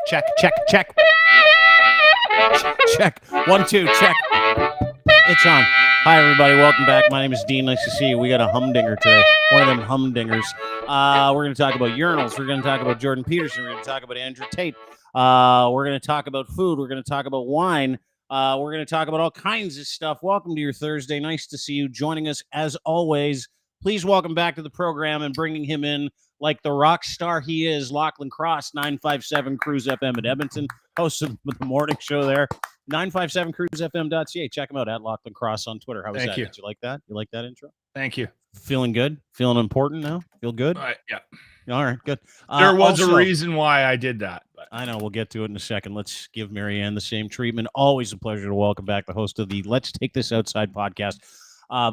Check. Check. 1, 2, check. It's on. Hi, everybody. Welcome back. My name is Dean. Nice to see you. We got a humdinger today. One of them humdingers. We're going to talk about urinals. We're going to talk about Jordan Peterson. We're going to talk about Andrew Tate. We're going to talk about food. We're going to talk about wine. We're going to talk about all kinds of stuff. Welcome to your Thursday. Nice to see you joining us as always. Please welcome back to the program and bringing him in like the rock star he is, Lachlan Cross, 957 Cruise FM at Edmonton, host of the morning show there, 957cruisefm.ca. Check him out at Lachlan Cross on Twitter. How was that? Did you like that? You like that intro? Thank you. Feeling good? Feeling important now? Feel good? Yeah. All right, good. There was a reason why I did that. But. I know. We'll get to it in a second. Let's give Marianne the same treatment. Always a pleasure to welcome back the host of the Let's Take This Outside podcast.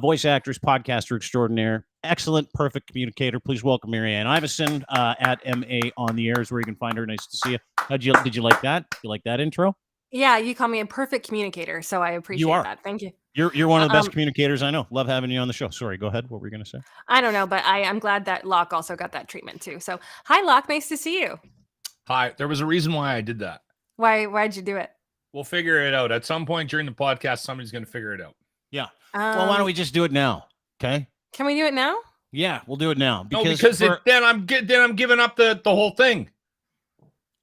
Voice actress, podcaster extraordinaire, excellent, perfect communicator. Please welcome Ann Iverson at MA on the air is where you can find her. Nice to see you. Did you like that? You like that intro? Yeah, you call me a perfect communicator, so I appreciate that. Thank you. You're one of the best communicators I know. Love having you on the show. Sorry, go ahead. What were you going to say? I don't know, but I'm glad that Locke also got that treatment too. So, hi, Locke. Nice to see you. Hi. There was a reason why I did that. Why'd you do it? We'll figure it out. At some point during the podcast, somebody's going to figure it out. Yeah. Well, why don't we just do it now? Okay. Can we do it now? Yeah, we'll do it now. Because then I'm giving up the whole thing.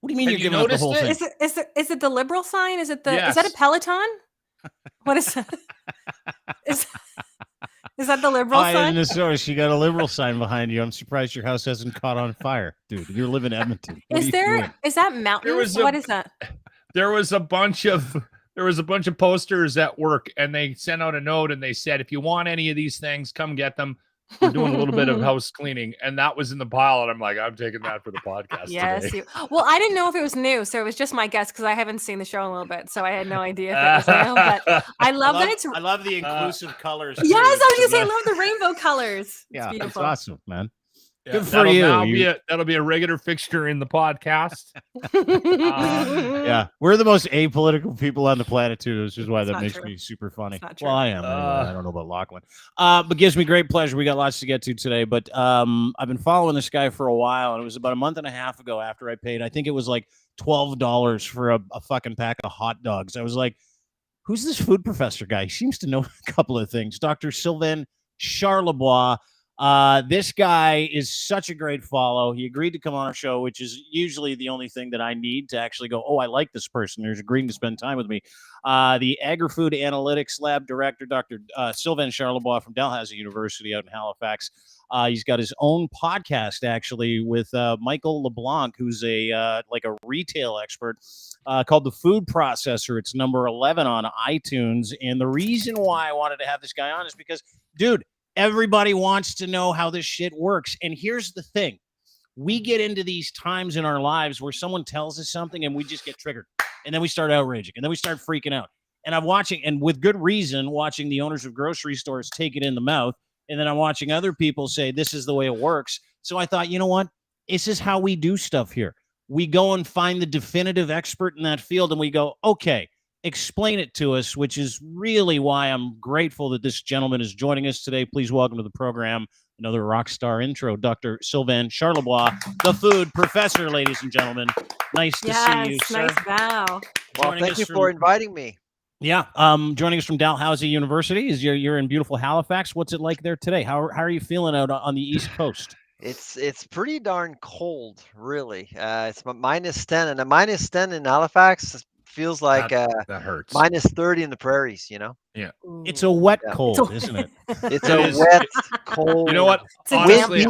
What do you mean you're giving up the whole thing? Is it the liberal sign? Is that a Peloton? What is that? Is that the liberal sign? In Minnesota, she got a liberal sign behind you. I'm surprised your house hasn't caught on fire, dude. You live in Edmonton. Is that mountains? What is that? There was a bunch of posters at work, and they sent out a note and they said, if you want any of these things, come get them. We're doing a little bit of house cleaning, and that was in the pile. And I'm like, I'm taking that for the podcast. Yes. Today. Well, I didn't know if it was new, so it was just my guess because I haven't seen the show in a little bit, so I had no idea if it was new. But I love that it's. I love the inclusive colors. Yes, I was gonna say I love the rainbow colors. Yeah, it's awesome, man. Yeah, good for you. That'll be a regular fixture in the podcast. Yeah, we're the most apolitical people on the planet too, which is why that makes me super funny. Well, I am. Anyway. I don't know about Lachlan, but gives me great pleasure. We got lots to get to today, but I've been following this guy for a while, and it was about a month and a half ago after I paid. I think it was like $12 for a fucking pack of hot dogs. I was like, "Who's this food professor guy? He seems to know a couple of things." Dr. Sylvain Charlebois. This guy is such a great follow. He agreed to come on our show, which is usually the only thing that I need to actually go, oh, I like this person. There's agreeing to spend time with me. The Sgri-food Analytics Lab director, Dr. Sylvain Charlebois from Dalhousie University out in Halifax. He's got his own podcast, actually, with Michael LeBlanc, who's a retail expert, called The FoodProfessor. It's number 11 on iTunes. And the reason why I wanted to have this guy on is because, dude, everybody wants to know how this shit works. And here's the thing. We get into these times in our lives where someone tells us something and we just get triggered. And then we start outraging. And then we start freaking out. And I'm watching, and with good reason, watching the owners of grocery stores take it in the mouth. And then I'm watching other people say, this is the way it works. So I thought, you know what? This is how we do stuff here. We go and find the definitive expert in that field. And we go, okay, explain it to us, which is really why I'm grateful that this gentleman is joining us today. Please welcome to the program another rock star intro, Dr. Sylvain Charlebois, the food professor, ladies and gentlemen. Nice to see you, sir. Nice bow. Well, thank you for inviting me. Yeah, joining us from Dalhousie University. You're in beautiful Halifax. What's it like there today? How are you feeling out on the East Coast? It's pretty darn cold, really. It's -10, and a -10 in Halifax feels like that hurts. -30 in the prairies, you know? Yeah. It's a wet cold, isn't it? It's a wet, cold. You know what? Honestly,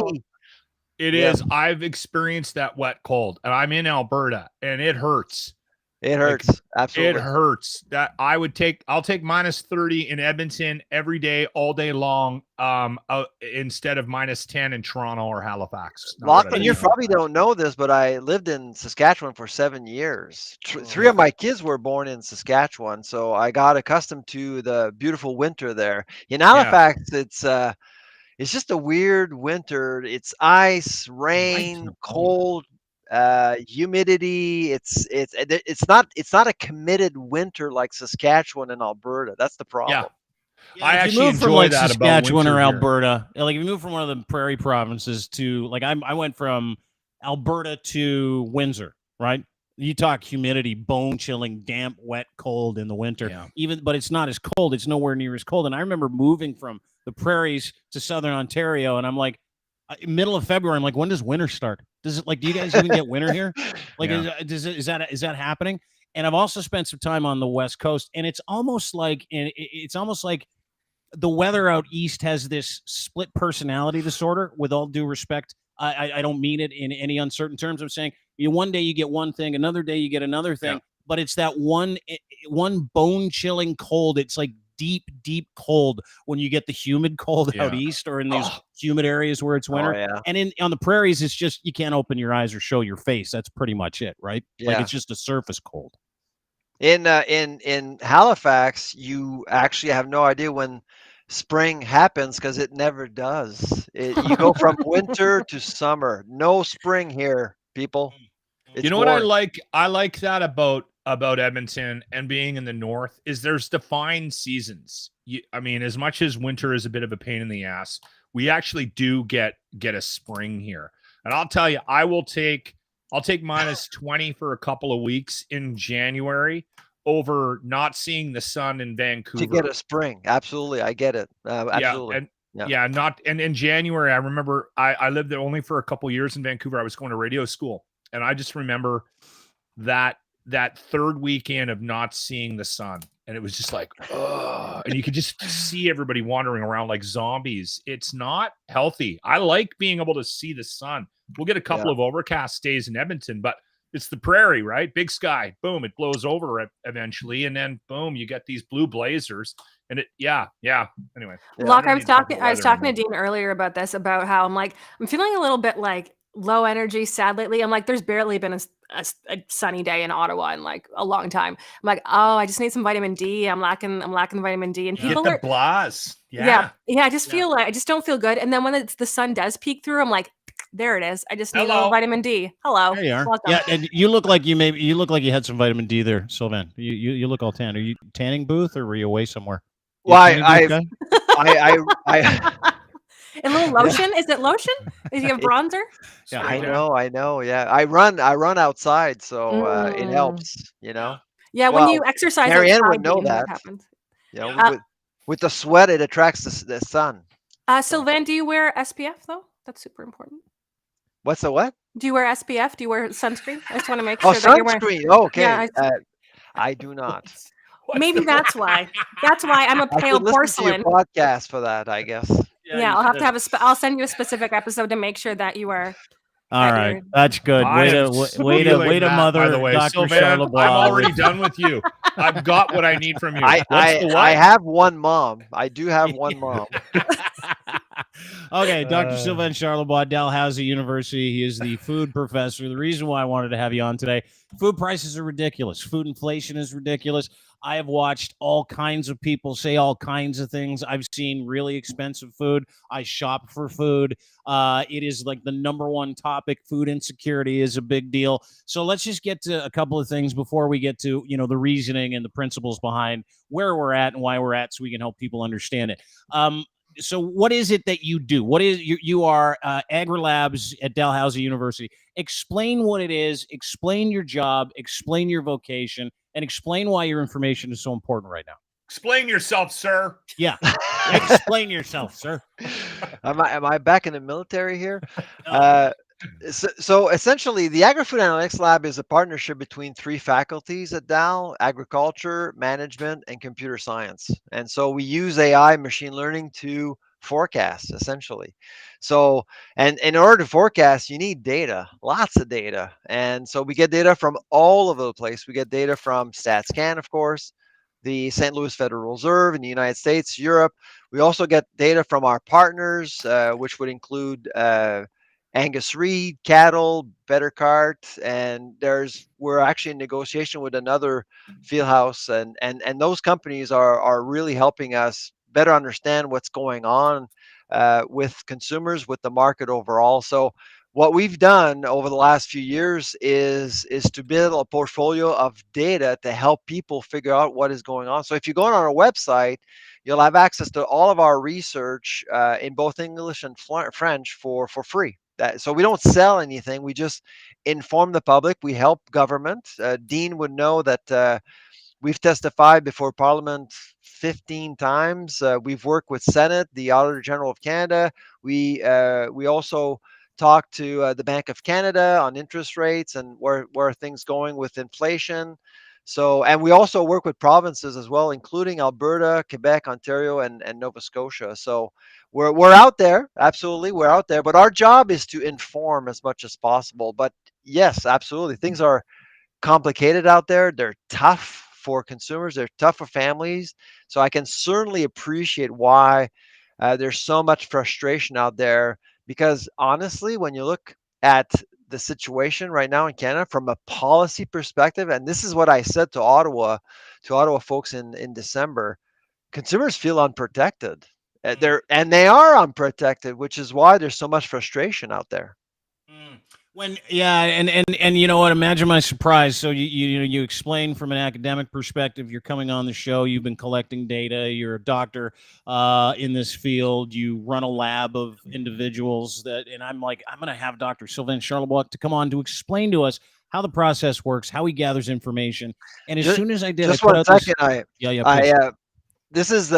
it is. I've experienced that wet cold, and I'm in Alberta, and it hurts. It hurts. Absolutely. It hurts. I'll take -30 in Edmonton every day, all day long, instead of -10 in Toronto or Halifax. Lachlan, you probably don't know this, but I lived in Saskatchewan for 7 years. Three of my kids were born in Saskatchewan, so I got accustomed to the beautiful winter there. In Halifax, it's just a weird winter. It's ice, rain, cold. Humidity. It's not a committed winter like Saskatchewan and Alberta. That's the problem. Yeah, I actually move from like Saskatchewan or Alberta. Like if you move from one of the prairie provinces to like I went from Alberta to Windsor, right? You talk humidity, bone chilling, damp, wet, cold in the winter. But it's not as cold. It's nowhere near as cold. And I remember moving from the prairies to southern Ontario, and I'm like, middle of February, I'm like, when does winter start? Does it, like, do you guys even get winter here? Like, is that happening? And I've also spent some time on the West Coast, and it's almost like the weather out east has this split personality disorder. With all due respect, I don't mean it in any uncertain terms. I'm saying one day you get one thing, another day you get another thing, but it's that one bone chilling cold. It's like deep, deep cold when you get the humid cold out east or in these humid areas where it's winter. And on the prairies, it's just you can't open your eyes or show your face. That's pretty much it, right? Like it's just a surface cold. In Halifax, you actually have no idea when spring happens because it never does. You go from winter to summer. No spring here, people. It's what I like? I like that about Edmonton and being in the north is there's defined seasons. I mean, as much as winter is a bit of a pain in the ass, we actually do get a spring here. And I'll tell you, I'll take -20 for a couple of weeks in January over not seeing the sun in Vancouver. To get a spring. Absolutely. I get it. Absolutely. And in January, I remember I lived there only for a couple of years in Vancouver. I was going to radio school, and I just remember that third weekend of not seeing the sun, and it was just like, oh, and you could just see everybody wandering around like zombies. It's not healthy. I like being able to see the sun. We'll get a couple of overcast days in Edmonton, but it's the prairie, right? Big sky, boom, it blows over eventually, and then boom, you get these blue blazers, and anyway. Locke, I was talking to Dean earlier about this, about how I'm feeling a little bit like low energy, sad lately. I'm like, there's barely been a sunny day in Ottawa in like a long time. I'm like, oh, I just need some vitamin D. I'm lacking vitamin D, and people get the blahs. I just feel like I just don't feel good. And then when the sun does peek through, I'm like, there it is. I just need a little vitamin D. Hello. There you are. Welcome. Yeah, and you look like you had some vitamin D there, Sylvain. You look all tan. Are you tanning booth or were you away somewhere? Well, I a little lotion. Is it lotion? Is you have bronzer? Yeah, I know. Yeah, I run outside, so it helps. Yeah, when you exercise, Marianne would know that. Happens. With the sweat, it attracts the sun. Sylvain, do you wear SPF though? That's super important. What's the what? Do you wear SPF? Do you wear sunscreen? I just want to make sure that you're wearing. Sunscreen. Okay. Yeah, I do not. Maybe that's why. That's why I'm a pale porcelain. To your podcast for that, I guess. Yeah, I'll have to have I'll send you a specific episode to make sure that you are. All right, that's good. Way to mother, by the way. Dr. Charlebois. I'm already done with you. I've got what I need from you. I have one mom. I do have one mom. Okay, Dr. Sylvain Charlebois, Dalhousie University. He is the food professor. The reason why I wanted to have you on today, food prices are ridiculous. Food inflation is ridiculous. I have watched all kinds of people say all kinds of things. I've seen really expensive food. I shop for food. It is like the number one topic. Food insecurity is a big deal. So let's just get to a couple of things before we get to, the reasoning and the principles behind where we're at and why we're at, so we can help people understand it. So what is it that you do? What is you are Agri-Labs at Dalhousie University. Explain what it is, explain your job, explain your vocation, and explain why your information is so important right now. Explain yourself, sir. Yeah. Explain yourself, sir. Am I back in the military here? So essentially, the Agri-Food Analytics Lab is a partnership between three faculties at Dal: agriculture, management, and computer science. And so we use AI, machine learning, to forecast, essentially. So, and in order to forecast, you need data, lots of data. And so we get data from all over the place. We get data from StatsCan, of course, the St. Louis Federal Reserve in the United States, Europe. We also get data from our partners, which would include Angus Reid, Cattle, Better Cart, and we're actually in negotiation with another fieldhouse, and those companies are really helping us better understand what's going on with consumers, with the market overall. So what we've done over the last few years is to build a portfolio of data to help people figure out what is going on. So if you go on our website, you'll have access to all of our research in both English and French for free. So we don't sell anything. We just inform the public. We help government. Dean would know that we've testified before Parliament 15 times. We've worked with Senate, the Auditor General of Canada. We also talk to the Bank of Canada on interest rates and where are things going with inflation. So, and we also work with provinces as well, including Alberta, Quebec, Ontario, and Nova Scotia. So we're out there. Absolutely, we're out there. But our job is to inform as much as possible. But yes, absolutely, things are complicated out there. They're tough for consumers. They're tough for families. So I can certainly appreciate why there's so much frustration out there. Because honestly, when you look at the situation right now in Canada from a policy perspective, and this is what I said to Ottawa folks in December, consumers feel unprotected. They are unprotected, which is why there's so much frustration out there. And you know what? Imagine my surprise. So you explain from an academic perspective. You're coming on the show. You've been collecting data. You're a doctor in this field. You run a lab of individuals and I'm like, I'm going to have Dr. Sylvain Charlebois to come on to explain to us how the process works, how he gathers information. And as soon as I did, just one second. This is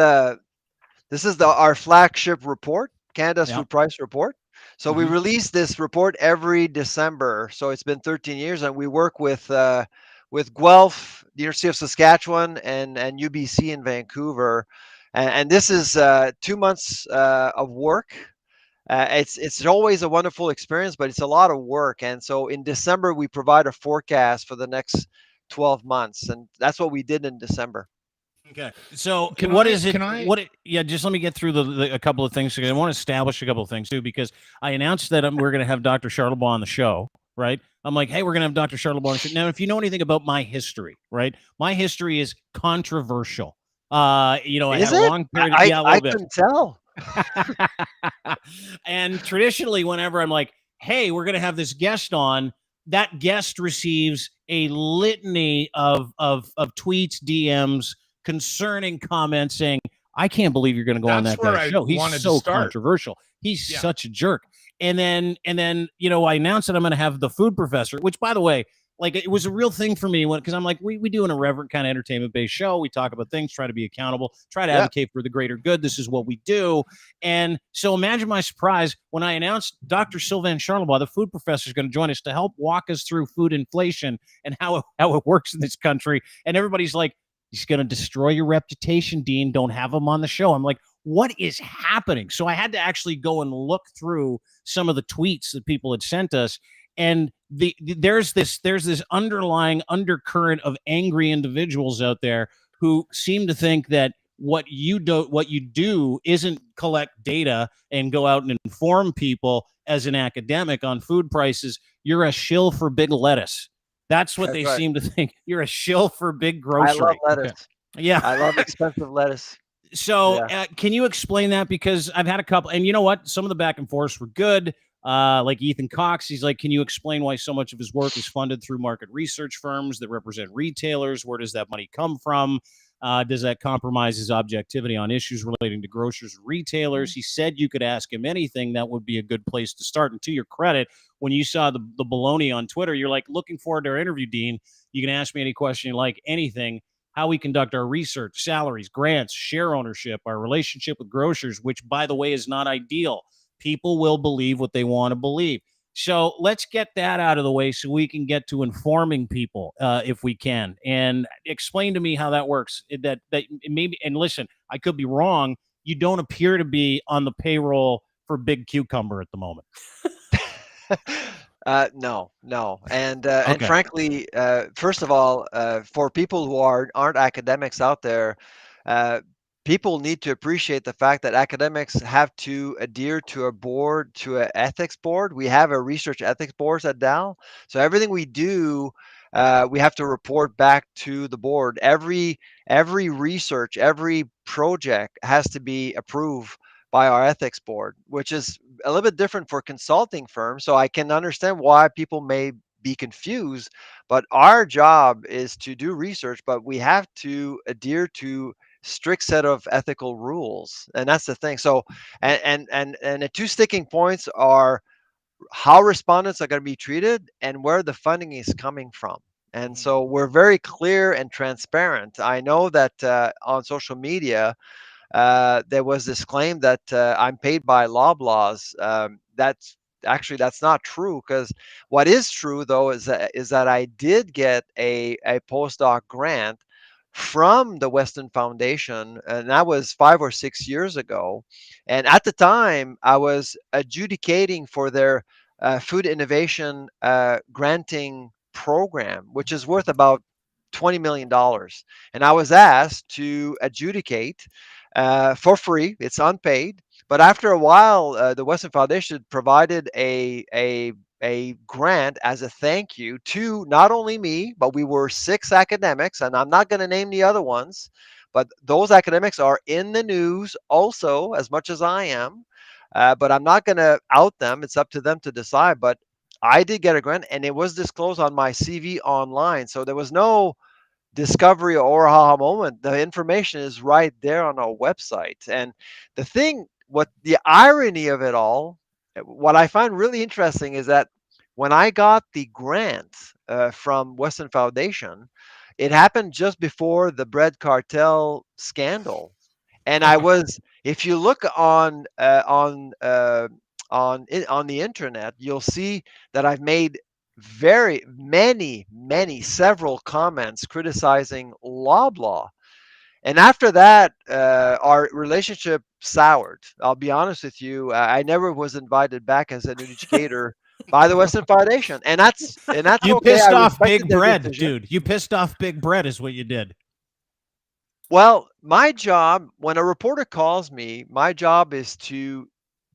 our flagship report, Canada's Food Price Report. So we release this report every December. So it's been 13 years, and we work with Guelph, the University of Saskatchewan, and UBC in Vancouver. And this is 2 months of work. It's always a wonderful experience, but it's a lot of work. And so in December, we provide a forecast for the next 12 months, and that's what we did in December. Okay. So just let me get through a couple of things. I want to establish a couple of things too, because I announced that we're going to have Dr. Charlebois on the show, right? I'm like, hey, we're going to have Dr. Charlebois on the show. Now, if you know anything about my history, right? My history is controversial. I had a long period. I couldn't tell. And traditionally, whenever I'm like, hey, we're going to have this guest on, that guest receives a litany of tweets, DMs, concerning comments saying, I can't believe you're going to go on that guy's show. He's so controversial. He's such a jerk. And then, I announced that I'm going to have the FoodProfessor, which, by the way, like, it was a real thing for me because I'm like, we do an irreverent kind of entertainment-based show. We talk about things, try to be accountable, try to advocate for the greater good. This is what we do. And so imagine my surprise when I announced Dr. Sylvain Charlebois, the FoodProfessor, is going to join us to help walk us through food inflation and how it works in this country. And everybody's like, he's going to destroy your reputation, Dean. Don't have him on the show. I'm like, what is happening? So I had to actually go and look through some of the tweets that people had sent us. And there's this underlying undercurrent of angry individuals out there who seem to think that what you do isn't collect data and go out and inform people as an academic on food prices. You're a shill for big lettuce. That's what they seem to think. You're a shill for big grocery. I love lettuce. Okay. Yeah. I love expensive lettuce. So can you explain that? Because I've had a couple, and you know what? Some of the back and forths were good. Like Ethan Cox, he's like, can you explain why so much of his work is funded through market research firms that represent retailers? Where does that money come from? Does that compromise his objectivity on issues relating to grocers and retailers? He said you could ask him anything. That would be a good place to start. And to your credit, when you saw the baloney on Twitter, you're like, looking forward to our interview, Dean. You can ask me any question you like, anything, how we conduct our research, salaries, grants, share ownership, our relationship with grocers, which, by the way, is not ideal. People will believe what they want to believe. So let's get that out of the way so we can get to informing people if we can. And explain to me how that works. That maybe, and listen, I could be wrong. You don't appear to be on the payroll for Big Cucumber at the moment. No. And frankly, first of all, for people who aren't academics out there, people need to appreciate the fact that academics have to adhere to a board, to an ethics board. We have a research ethics board at Dal. So everything we do, we have to report back to the board. Every research, every project has to be approved by our ethics board, which is a little bit different for consulting firms. So I can understand why people may be confused, but our job is to do research, but we have to adhere to strict set of ethical rules, and that's the thing. So and the two sticking points are how respondents are going to be treated and where the funding is coming from. And so we're very clear and transparent. I know that on social media, there was this claim that I'm paid by Loblaws. That's not true, because what is true though is that I did get a postdoc grant from the Weston Foundation, and that was 5 or 6 years ago. And at the time, I was adjudicating for their food innovation granting program, which is worth about $20 million. And I was asked to adjudicate for free. It's unpaid. But after a while, the Weston Foundation provided a grant as a thank you to not only me, but we were 6 academics, and I'm not going to name the other ones, but those academics are in the news also as much as I am. But I'm not going to out them. It's up to them to decide. But I did get a grant, and it was disclosed on my CV online. So there was no discovery or aha moment. The information is right there on our website. And what the irony of it all, what I find really interesting is that when I got the grant from Weston Foundation, it happened just before the bread cartel scandal. And I was, if you look on the internet, you'll see that I've made very several comments criticizing Loblaw. And after that, our relationship soured. I'll be honest with you. I never was invited back as an educator by the Weston Foundation, and that's you okay. pissed I off Big respected their Bread, decision. dude. You pissed off Big Bread is what you did. Well, my job, when a reporter calls me, my job is to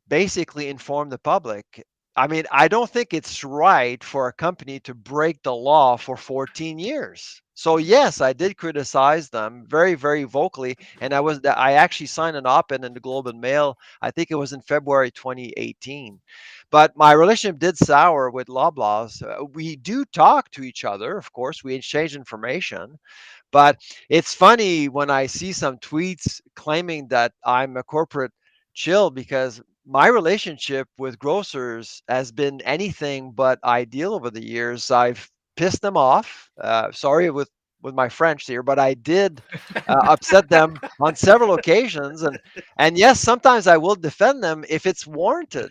basically inform the public. I mean, I don't think it's right for a company to break the law for 14 years. So yes, I did criticize them very, very vocally, and I actually signed an op-ed in the Globe and Mail. I think it was in February 2018. But my relationship did sour with Loblaws. We do talk to each other, of course. We exchange information, but it's funny when I see some tweets claiming that I'm a corporate chill, because my relationship with grocers has been anything but ideal over the years. I've pissed them off. Sorry with my French here, but I did upset them on several occasions. And yes, sometimes I will defend them if it's warranted.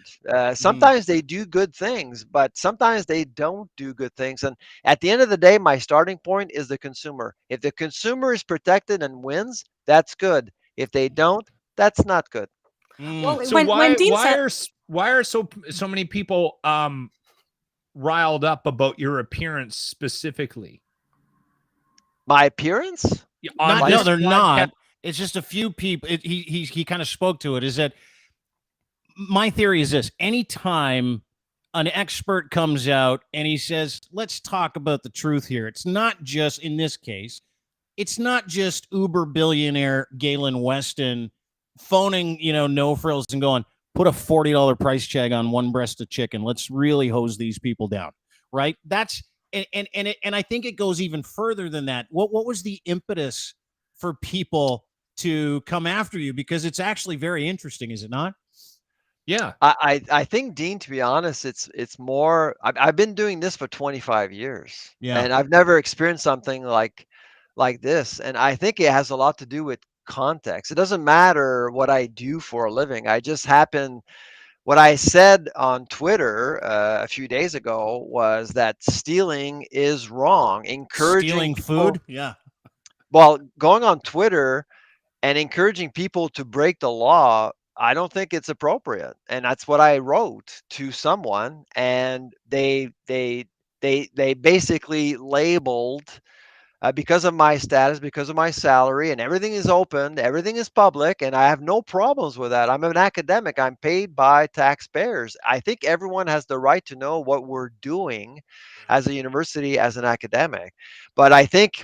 Sometimes they do good things, but sometimes they don't do good things. And at the end of the day, my starting point is the consumer. If the consumer is protected and wins, that's good. If they don't, that's not good. Well, So when Dean why are so many people riled up about your appearance specifically? My appearance? No, they're not. It's just a few people. He kind of spoke to it. Is that my theory is this: anytime an expert comes out and he says, "Let's talk about the truth here," it's not just in this case. It's not just uber billionaire Galen Weston phoning, no frills and going, put a $40 price tag on one breast of chicken. Let's really hose these people down, right? That's and I think it goes even further than that. What was the impetus for people to come after you? Because it's actually very interesting, is it not? Yeah, I think, Dean, to be honest, it's more. I've been doing this for 25 years, and I've never experienced something like this. And I think it has a lot to do with context. It doesn't matter what I do for a living. I just happen. What I said on Twitter a few days ago was that stealing is wrong. Encouraging stealing food, yeah. Well, going on Twitter and encouraging people to break the law, I don't think it's appropriate. And that's what I wrote to someone, and they basically labeled, because of my status, because of my salary, and everything is open, everything is public, and I have no problems with that. I'm an academic. I'm paid by taxpayers. I think everyone has the right to know what we're doing as a university, as an academic. But I think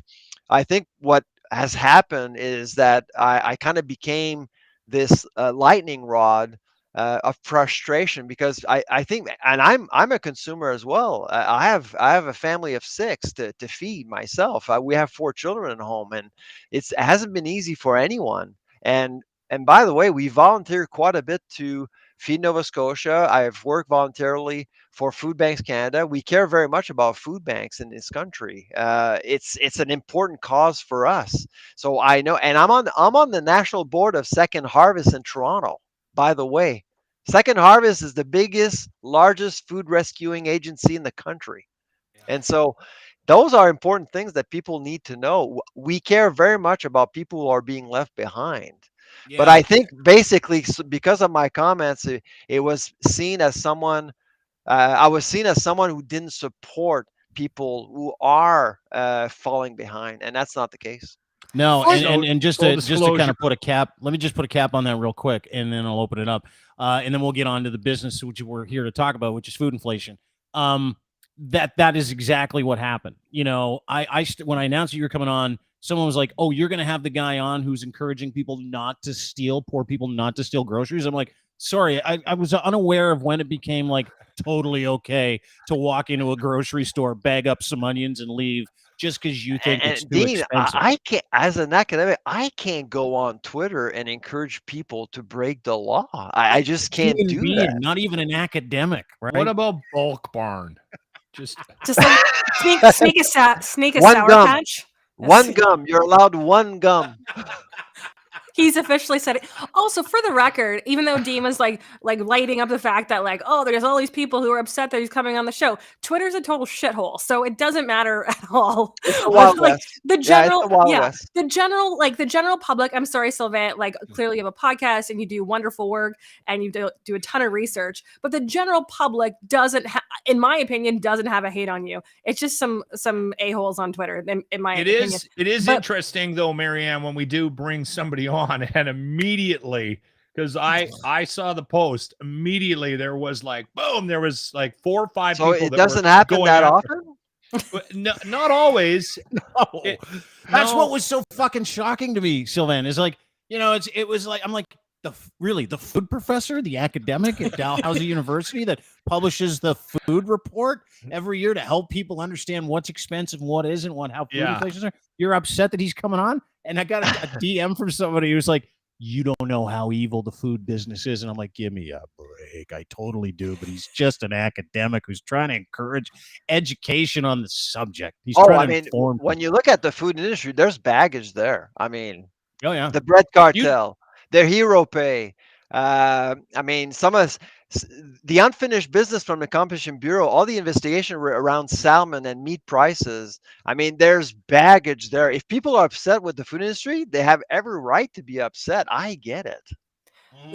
what has happened is that I kind of became this lightning rod of frustration, because I think, and I'm a consumer as well. I have a family of 6 to feed myself. We have 4 children at home, and it hasn't been easy for anyone. And And by the way, we volunteer quite a bit to Feed Nova Scotia. I've worked voluntarily for Food Banks Canada. We care very much about food banks in this country. It's an important cause for us. So I know, and I'm on the national board of Second Harvest in Toronto. By the way, Second Harvest is the biggest, largest food rescuing agency in the country. And so those are important things that people need to know. We care very much about people who are being left behind. Yeah. But I think basically because of my comments, it was seen as someone, I was seen as someone who didn't support people who are falling behind. And that's not the case. No, and just to kind of put a cap, let me just put a cap on that real quick, and then I'll open it up. And then we'll get on to the business which we're here to talk about, which is food inflation. That is exactly what happened. You know, when I announced that you were coming on, someone was like, "Oh, you're going to have the guy on who's encouraging people not to steal, poor people not to steal groceries." I'm like, sorry, I was unaware of when it became like totally okay to walk into a grocery store, bag up some onions, and leave just because you think it's too Dean, expensive. I can't, as an academic, I can't go on Twitter and encourage people to break the law. I just can't do that. Not even an academic, right? What about bulk barn? Just like sneak a Sour Patch. One gum. You're allowed one gum. He's officially said it. Also, for the record, even though Dean was like lighting up the fact that like, oh, there's all these people who are upset that he's coming on the show. Twitter's a total shithole, so it doesn't matter at all. It's the Wild like West. the general, West. the general public. I'm sorry, Sylvain. Like clearly you have a podcast and you do wonderful work and you do a ton of research, but the general public doesn't, in my opinion, doesn't have a hate on you. It's just some a-holes on Twitter. In my opinion, it is interesting though, Marianne, when we do bring somebody on. And immediately, because I saw the post, immediately there was like boom, there was like 4 or 5 people. So it doesn't happen that often. No, not always. No. That's what was so fucking shocking to me, Sylvain. Is like, you know, it was like, I'm like, the food professor, the academic at Dalhousie University that publishes the food report every year to help people understand what's expensive, what isn't, how food inflation are. You're upset that he's coming on? And I got a DM from somebody who's like, you don't know how evil the food business is. And I'm like, give me a break. I totally do. But he's just an academic who's trying to encourage education on the subject. He's trying to inform when you look at the food industry, there's baggage there. I mean, the bread cartel, their hero pay. I mean, some of the unfinished business from the Competition Bureau, all the investigation around salmon and meat prices. I mean, there's baggage there. If people are upset with the food industry, they have every right to be upset. I get it.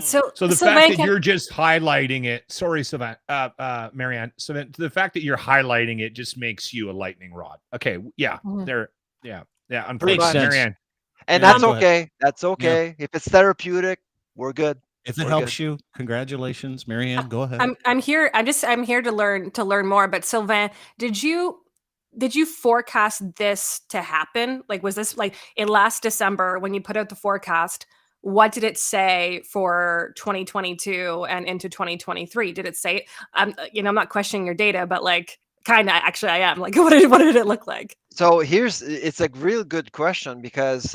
So the fact that you're just highlighting it, sorry, Sylvain, Marianne, so the fact that you're highlighting it just makes you a lightning rod. Okay, unfortunately, Marianne. And that's okay. That's okay. Yeah. If it's therapeutic, we're good. If it helps you, congratulations, Marianne. Go ahead. I'm here. I'm here to learn more. But Sylvain, did you forecast this to happen? Like, was this like in last December when you put out the forecast? What did it say for 2022 and into 2023? Did it say? I'm not questioning your data, but like, kind of actually, I am. Like, what did it look like? So it's a real good question because.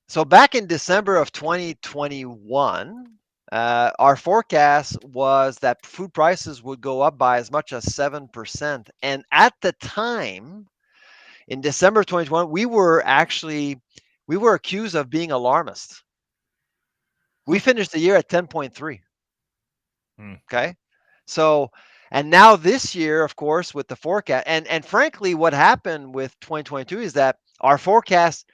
So back in December of 2021, our forecast was that food prices would go up by as much as 7%. And at the time, in December 2021, we were accused of being alarmist. We finished the year at 10.3. Okay. So, and now this year, of course, with the forecast, and frankly, what happened with 2022 is that our forecast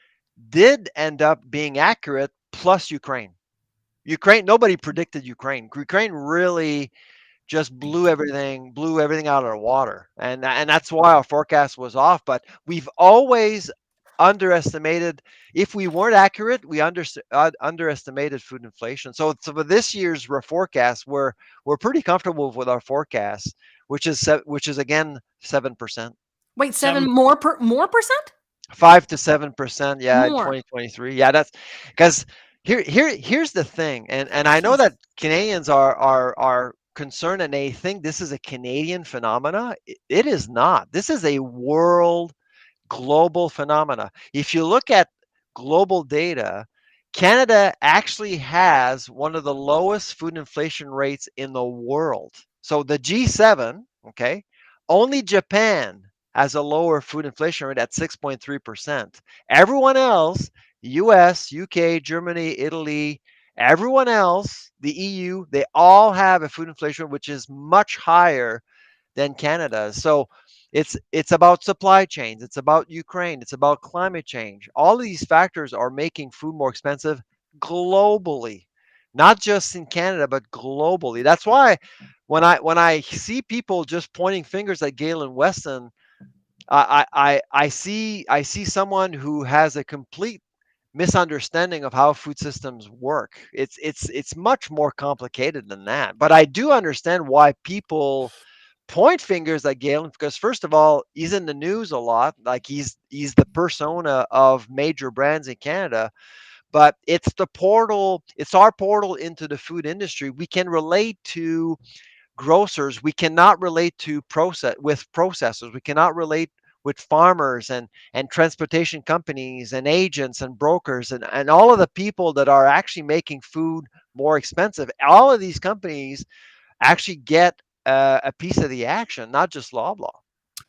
did end up being accurate, plus Ukraine. Nobody predicted Ukraine. Ukraine really just blew everything out of the water. And that's why our forecast was off. But we've always underestimated, if we weren't accurate, we underestimated food inflation. So for this year's forecast, we're pretty comfortable with our forecast, which is again 7%. Wait, 7 more percent? 5 to 7%, More. in 2023. Yeah, that's because here's the thing, and I know that Canadians are concerned and they think this is a Canadian phenomena. It is not. This is a global phenomena. If you look at global data, Canada actually has one of the lowest food inflation rates in the world. So the G7, okay, only Japan has a lower food inflation rate at 6.3%. Everyone else, US, UK, Germany, Italy, everyone else, the EU, they all have a food inflation which is much higher than Canada. So it's about supply chains, it's about Ukraine, it's about climate change. All of these factors are making food more expensive globally, not just in Canada, but globally. That's why when I see people just pointing fingers at Galen Weston, I see someone who has a complete misunderstanding of how food systems work. It's much more complicated than that. But I do understand why people point fingers at Galen, because first of all, he's in the news a lot. Like he's the persona of major brands in Canada. But it's the portal, it's our portal into the food industry. We can relate to grocers. We cannot relate to processors. We cannot relate with farmers and transportation companies and agents and brokers and all of the people that are actually making food more expensive. All of these companies actually get a piece of the action, not just Loblaw.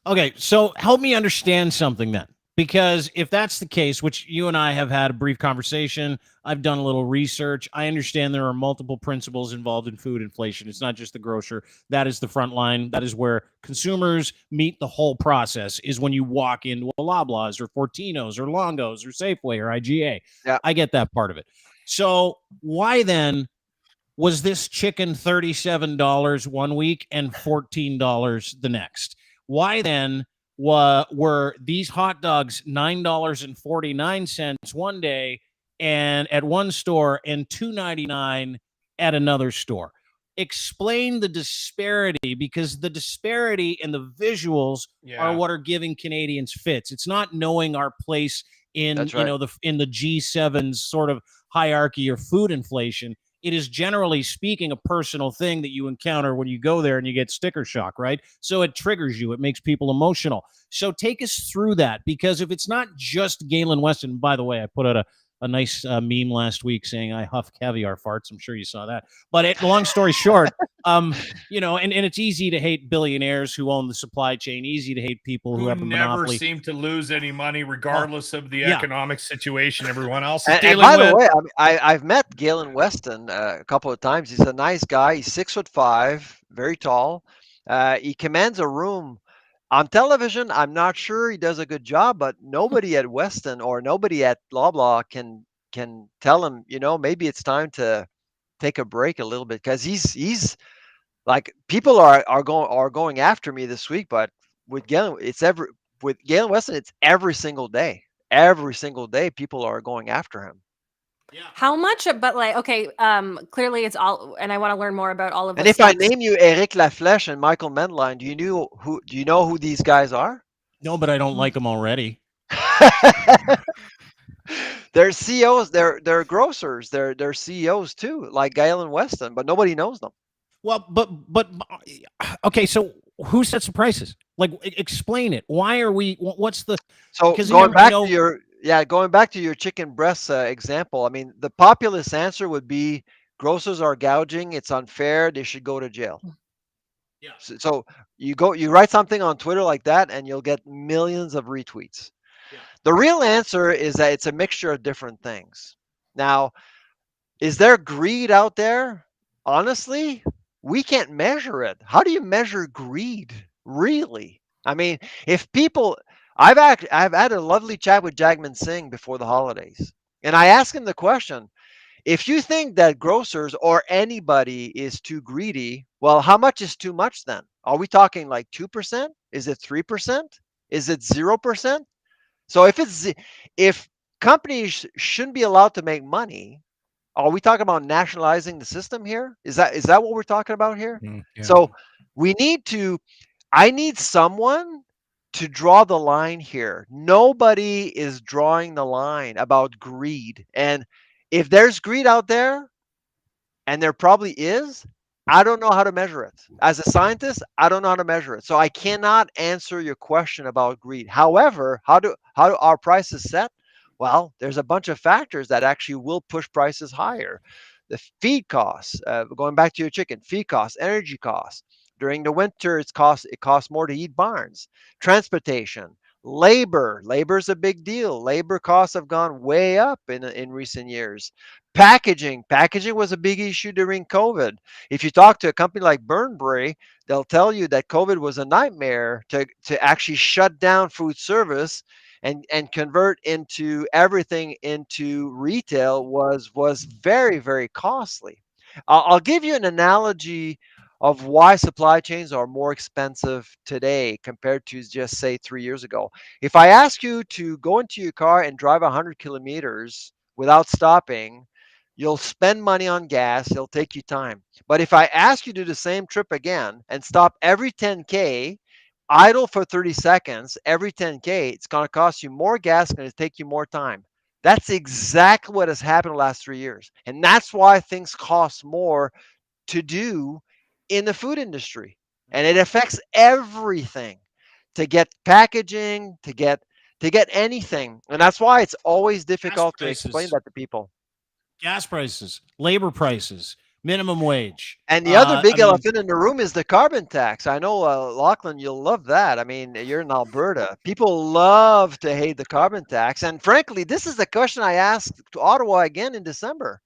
Okay, so help me understand something then. Because if that's the case, which you and I have had a brief conversation, I've done a little research. I understand there are multiple principles involved in food inflation. It's not just the grocer. That is the front line. That is where consumers meet the whole process, is when you walk into a Loblaws or Fortinos or Longo's or Safeway or IGA. Yeah. I get that part of it. So why then was this chicken $37 one week and $14 the next? Why then were these hot dogs $9.49 one day and at one store and $2.99 at another store? Explain the disparity, because the disparity and the visuals are what are giving Canadians fits. It's not knowing our place in in the G7's sort of hierarchy or food inflation. It is, generally speaking, a personal thing that you encounter when you go there and you get sticker shock, right? So it triggers you. It makes people emotional. So take us through that, because if it's not just Galen Weston, by the way, I put out a nice meme last week saying I huff caviar farts. I'm sure you saw that. But long story short, and it's easy to hate billionaires who own the supply chain, easy to hate people who have a monopoly. Never seem to lose any money regardless of the economic situation everyone else is and dealing by with. the way, I've met Galen Weston a couple of times. He's a nice guy. He's 6'5", very tall. He commands a room on television. I'm not sure he does a good job, but nobody at Weston or nobody at Loblaw can tell him, maybe it's time to take a break a little bit, because he's like, people are going after me this week. But with Galen, with Galen Weston, it's every single day. Every single day, people are going after him. Yeah. How much? But like, okay, clearly it's all, and I want to learn more about all of this. And if I name you Eric Laflèche and Michael Medline, do you know who these guys are? No, but I don't like them already. They're CEOs. They're grocers. They're CEOs too, like Galen Weston, but nobody knows them. Well, but okay. So who sets the prices? Like, explain it. Why are we? What's the? So going back to your chicken breast example. I mean, the populist answer would be grocers are gouging. It's unfair. They should go to jail. Yeah. So you write something on Twitter like that, and you'll get millions of retweets. Yeah. The real answer is that it's a mixture of different things. Now, is there greed out there? Honestly, we can't measure it. How do you measure greed, really? I mean, if people, I've had a lovely chat with Jagmeet Singh before the holidays, and I asked him the question: if you think that grocers or anybody is too greedy, well, how much is too much then? Are we talking like 2%? Is it 3%? Is it 0%? So if companies shouldn't be allowed to make money, are we talking about nationalizing the system here? Is that what we're talking about here? Yeah. So I need someone to draw the line here. Nobody is drawing the line about greed. And if there's greed out there, and there probably is, I don't know how to measure it. As a scientist, I don't know how to measure it. So I cannot answer your question about greed. However, how do our prices set? Well, there's a bunch of factors that actually will push prices higher. The feed costs, going back to your chicken, feed costs, energy costs. During the winter, it costs more to eat barns. Transportation, labor. Labor is a big deal. Labor costs have gone way up in recent years. Packaging. Packaging was a big issue during COVID. If you talk to a company like Burnbury, they'll tell you that COVID was a nightmare to actually shut down food service and convert into everything into retail was very, very costly. I'll give you an analogy of why supply chains are more expensive today compared to just say 3 years ago. If I ask you to go into your car and drive 100 kilometers without stopping, you'll spend money on gas, it'll take you time. But if I ask you to do the same trip again and stop every 10K, idle for 30 seconds every 10K, it's going to cost you more gas, it's going to take you more time. That's exactly what has happened the last 3 years. And that's why things cost more to do in the food industry. And it affects everything, to get packaging, to get anything. And that's why it's always difficult to explain that to people. Gas prices, labor prices, minimum wage. And the other big elephant in the room is the carbon tax. I know, Lachlan, you'll love that. I mean, you're in Alberta. People love to hate the carbon tax. And frankly, this is the question I asked to Ottawa again in December.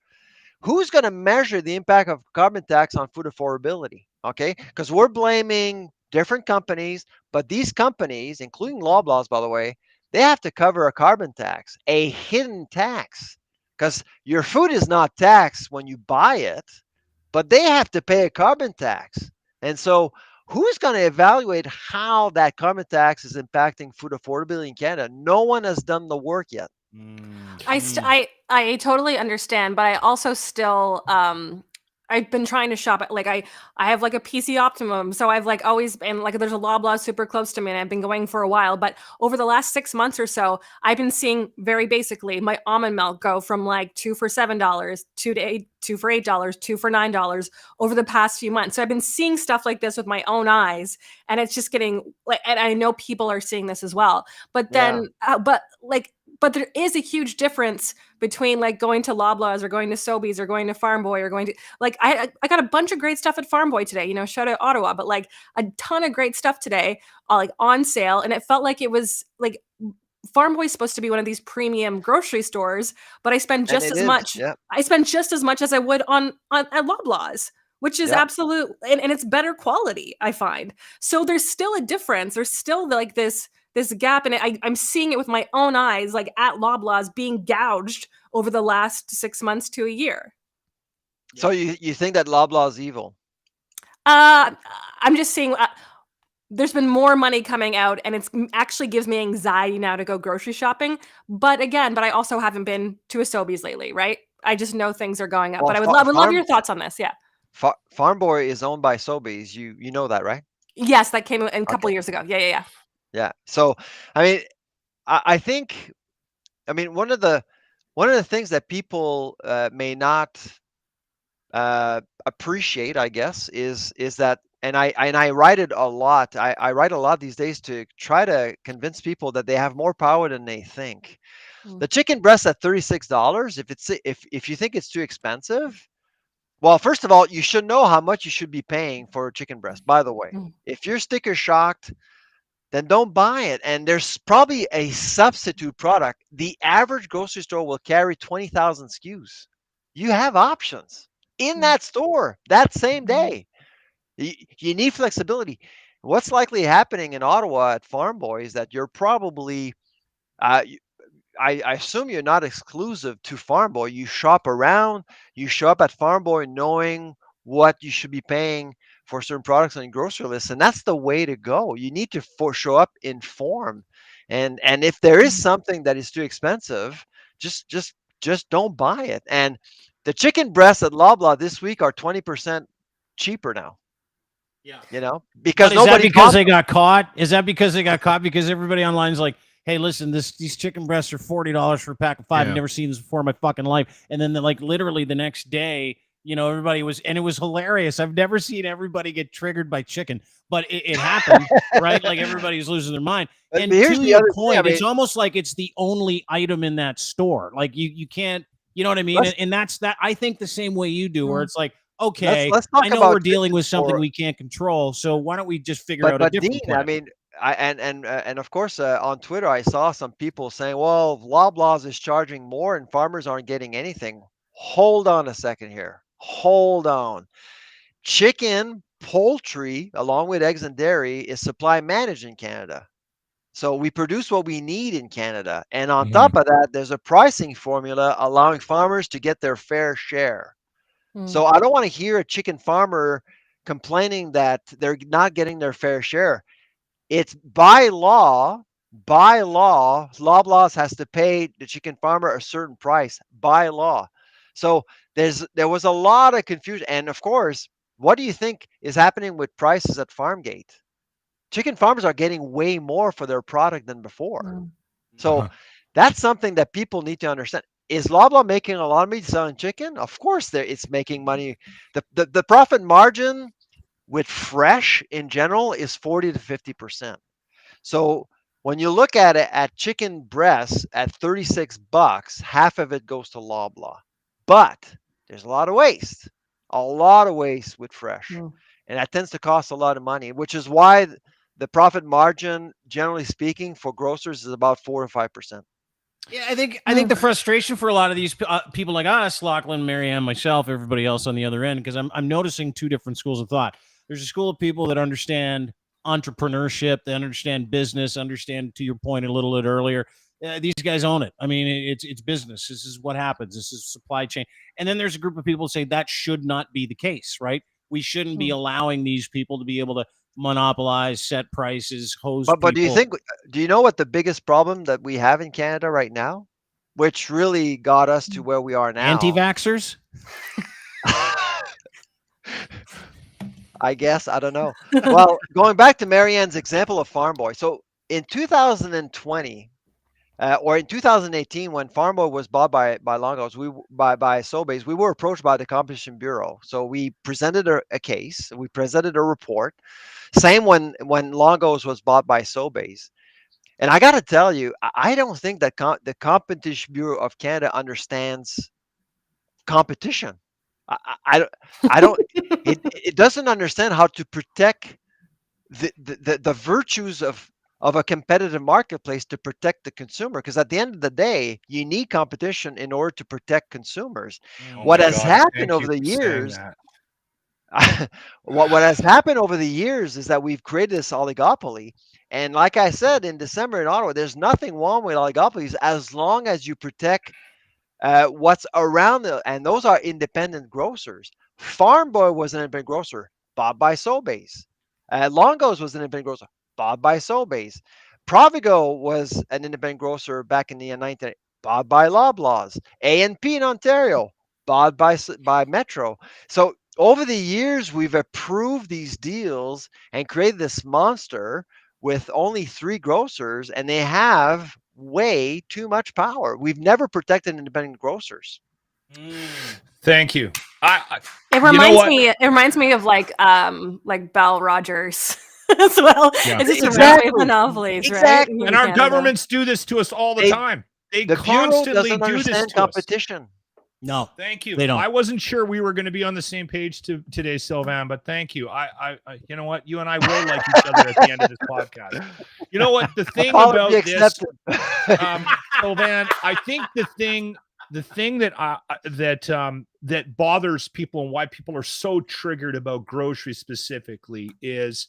Who's going to measure the impact of carbon tax on food affordability? Okay, because we're blaming different companies, but these companies, including Loblaws, by the way, they have to cover a carbon tax, a hidden tax, because your food is not taxed when you buy it, but they have to pay a carbon tax. And so who's going to evaluate how that carbon tax is impacting food affordability in Canada? No one has done the work yet. I totally understand, but I also still I've been trying to shop at, like, I have like a PC Optimum, so I've like always been like, there's a Loblaws super close to me and I've been going for a while, but over the last 6 months or so, I've been seeing very basically my almond milk go from like 2 for $7, 2 for $8, 2 for $9 over the past few months. So I've been seeing stuff like this with my own eyes, and it's just getting like, and I know people are seeing this as well, but then but there is a huge difference between like going to Loblaws or going to Sobies or going to Farm Boy or going to, like, I got a bunch of great stuff at Farm Boy today, shout out Ottawa, but like a ton of great stuff today, like on sale. And it felt like it was like, Farm Boy is supposed to be one of these premium grocery stores, but I spend just as much. Yep. I spend just as much as I would on at Loblaws, which is absolute, and it's better quality, I find. So there's still a difference. There's still like this gap, and I'm seeing it with my own eyes, like at Loblaws being gouged over the last 6 months to a year. So you think that Loblaws is evil? I'm just seeing there's been more money coming out, and it's actually gives me anxiety now to go grocery shopping. But I also haven't been to a Sobeys lately, right? I just know things are going up. Well, but I would love your thoughts on this. Yeah. Farm Boy is owned by Sobeys. You know that, right? Yes, that came in a couple years ago. Yeah. Yeah. So, I mean, I think, one of the things that people may not appreciate, I guess, is that, and I write it a lot. I write a lot these days to try to convince people that they have more power than they think. The chicken breast at $36, if you think it's too expensive, well, first of all, you should know how much you should be paying for a chicken breast. By the way, if you're sticker shocked, then don't buy it. And there's probably a substitute product. The average grocery store will carry 20,000 SKUs. You have options in that store that same day. You need flexibility. What's likely happening in Ottawa at Farm Boy is that you're probably, I assume you're not exclusive to Farm Boy. You shop around, you show up at Farm Boy knowing what you should be paying for certain products on your grocery list, and that's the way to go. You need to show up informed, and if there is something that is too expensive, just don't buy it. And the chicken breasts at Loblaw this week are 20% cheaper now. Yeah, because is that because they got caught? Is that because they got caught? Because everybody online is like, hey, listen, these chicken breasts are $40 for a pack of 5. I've never seen this before in my fucking life. And then like literally the next day, You know, everybody was, and it was hilarious. I've never seen everybody get triggered by chicken, but it happened, right? Like everybody's losing their mind. But And here's to the your other point, thing, I it's mean, almost like it's the only item in that store. Like you can't, you know what I mean? And that's that. I think the same way you do, where it's like, okay, let's talk I know about we're dealing with chicken something for, we can't control, so why don't we just figure out a but different Dean, plan? I mean, and of course on Twitter I saw some people saying, well, Loblaws is charging more and farmers aren't getting anything. Hold on a second here. Hold on. Chicken, poultry, along with eggs and dairy, is supply managed in Canada. So we produce what we need in Canada. And on top of that, there's a pricing formula allowing farmers to get their fair share. So I don't want to hear a chicken farmer complaining that they're not getting their fair share. It's by law, Loblaws has to pay the chicken farmer a certain price by law. So there was a lot of confusion. And of course, what do you think is happening with prices at Farmgate? Chicken farmers are getting way more for their product than before. So that's something that people need to understand. Is Loblaw making a lot of money selling chicken? Of course, it's making money. The profit margin with fresh in general is 40 to 50%. So when you look at it at chicken breasts at $36, half of it goes to Loblaw. But there's a lot of waste with fresh. And that tends to cost a lot of money, which is why the profit margin, generally speaking, for grocers is about 4 or 5%. Yeah, I think the frustration for a lot of these people like us, Lachlan, Marianne, myself, everybody else on the other end, because I'm noticing two different schools of thought. There's a school of people that understand entrepreneurship, they understand business, understand, to your point a little bit earlier, these guys own it. I mean, it's business. This is what happens. This is supply chain. And then there's a group of people who say that should not be the case, right? We shouldn't be allowing these people to be able to monopolize, set prices, hose But people. do you know what the biggest problem that we have in Canada right now, which really got us to where we are now? Anti-vaxxers? I guess, I don't know. Well, going back to Marianne's example of Farm Boy. So in 2020, or in 2018, when Farm Boy was bought by Longos, by Sobies, we were approached by the Competition Bureau. So we presented a case, we presented a report. Same when Longos was bought by Sobies. And I got to tell you, I don't think that the Competition Bureau of Canada understands competition. I don't. It doesn't understand how to protect the virtues of a competitive marketplace to protect the consumer. Because at the end of the day, you need competition in order to protect consumers. What has happened over the years? What has happened over the years is that we've created this oligopoly. And like I said in December in Ottawa, there's nothing wrong with oligopolies as long as you protect what's around and those are independent grocers. Farm Boy was an independent grocer, bought by Sobies. Longos was an independent grocer, bought by Sobies. Provigo was an independent grocer back in the 1990s, bought by Loblaws. A&P in Ontario, bought by Metro. So over the years, we've approved these deals and created this monster with only 3 grocers, and they have way too much power. We've never protected independent grocers. Thank you. It reminds me of like Bell Rogers as well. Yeah. It's just Exactly. a monopolies, Exactly. right? And our governments do this to us all the time. They the constantly Bureau doesn't do this understand to competition. us. No, thank you. They don't. I wasn't sure we were going to be on the same page today, Sylvain, but thank you. I you know what? You and I will like each other at the end of this podcast. You know what? The thing about this, Sylvain, I think the thing that bothers people and why people are so triggered about groceries specifically is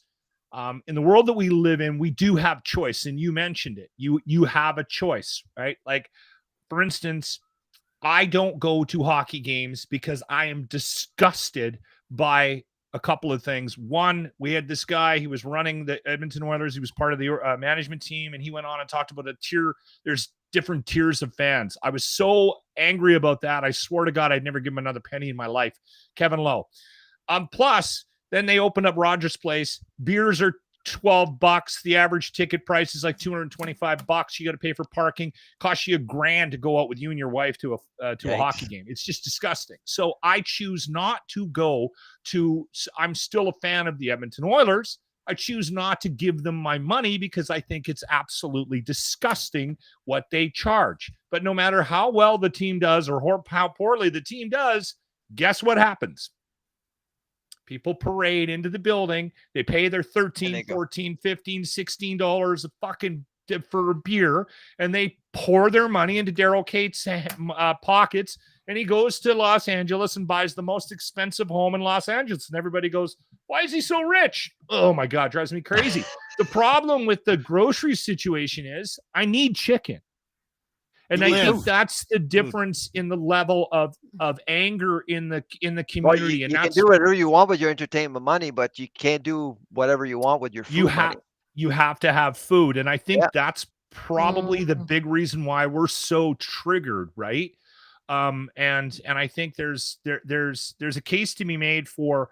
in the world that we live in, we do have choice, and you mentioned it. You have a choice, right? Like, for instance, I don't go to hockey games because I am disgusted by a couple of things. One, we had this guy, he was running the Edmonton Oilers. He was part of the management team, and he went on and talked about a tier. There's different tiers of fans. I was so angry about that. I swore to God I'd never give him another penny in my life. Kevin Lowe. Plus, then they opened up Rogers Place. Beers are $12. The average ticket price is like $225. You got to pay for parking. Costs you $1,000 to go out with you and your wife to a hockey game. It's just disgusting. So I choose not to go to. I'm still a fan of the Edmonton Oilers. I choose not to give them my money because I think it's absolutely disgusting what they charge. But no matter how well the team does or how poorly the team does, guess what happens? People parade into the building. They pay their $13, $14, $15, $16 for a beer, and they pour their money into Daryl Cates' pockets. And he goes to Los Angeles and buys the most expensive home in Los Angeles. And everybody goes, why is he so rich? Oh, my God, drives me crazy. The problem with the grocery situation is I need chicken. And I think that's the difference in the level of anger in the community. Well, you can do whatever you want with your entertainment money, but you can't do whatever you want with your food money. You have to have food. And I think that's probably the big reason why we're so triggered, right? And I think there's a case to be made for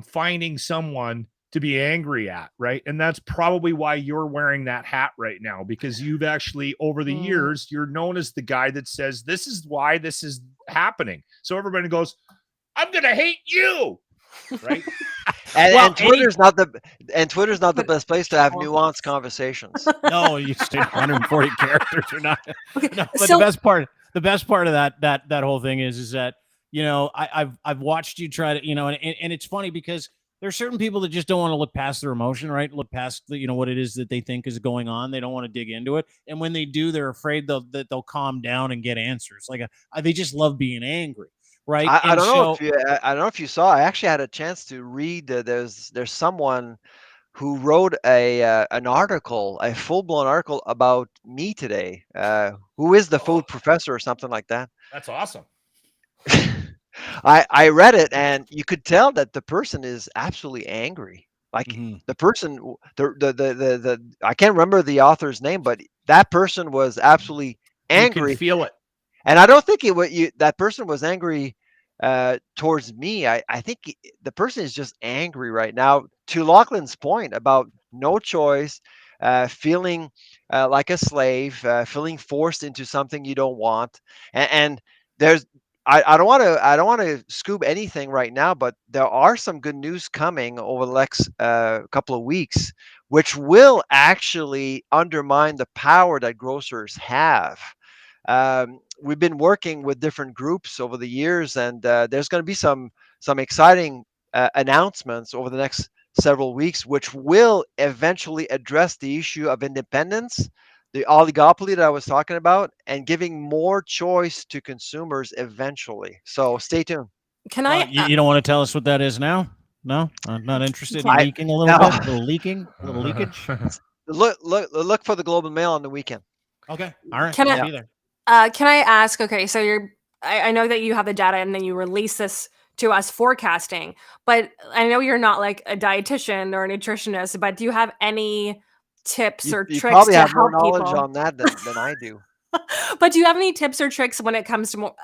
finding someone to be angry at, right? And that's probably why you're wearing that hat right now, because you've actually, over the years, you're known as the guy that says, this is why this is happening. So everybody goes, I'm going to hate you, right? And Twitter's not the best place to have nuanced conversations. No, you stay 140 characters or not. Okay, no, but the best part of that whole thing is that, you know, I've watched you try to, you know, and it's funny because there's certain people that just don't want to look past their emotion, right? Look past the, you know, what it is that they think is going on. They don't want to dig into it. And when they do, they're afraid that they'll calm down and get answers. Like they just love being angry, right? I don't know if you saw. I actually had a chance to read. There's someone who wrote an article, a full-blown article about me today. Who is the food professor or something like that? That's awesome. I read it, and you could tell that the person is absolutely angry. Like the person, the I can't remember the author's name, but that person was absolutely angry. You can feel it. And I don't think that person was angry towards me. I think the person is just angry right now. To Lachlan's point about no choice, feeling like a slave, feeling forced into something you don't want, and there's. I don't want to scoop anything right now, but there are some good news coming over the next couple of weeks, which will actually undermine the power that grocers have. We've been working with different groups over the years, and there's going to be some exciting announcements over the next several weeks, which will eventually address the issue of independence, the oligopoly that I was talking about, and giving more choice to consumers eventually. So stay tuned. Can I? You don't want to tell us what that is now? No, I'm not interested in leaking a little bit. A little leakage. Look for the Globe and Mail on the weekend. Okay, all right. Can I ask? Okay, so I know that you have the data, and then you release this to us forecasting. But I know you're not like a dietitian or a nutritionist. But do you have any tips or tricks probably to have help more knowledge people on that than I do? But do you have any tips or tricks when it comes to more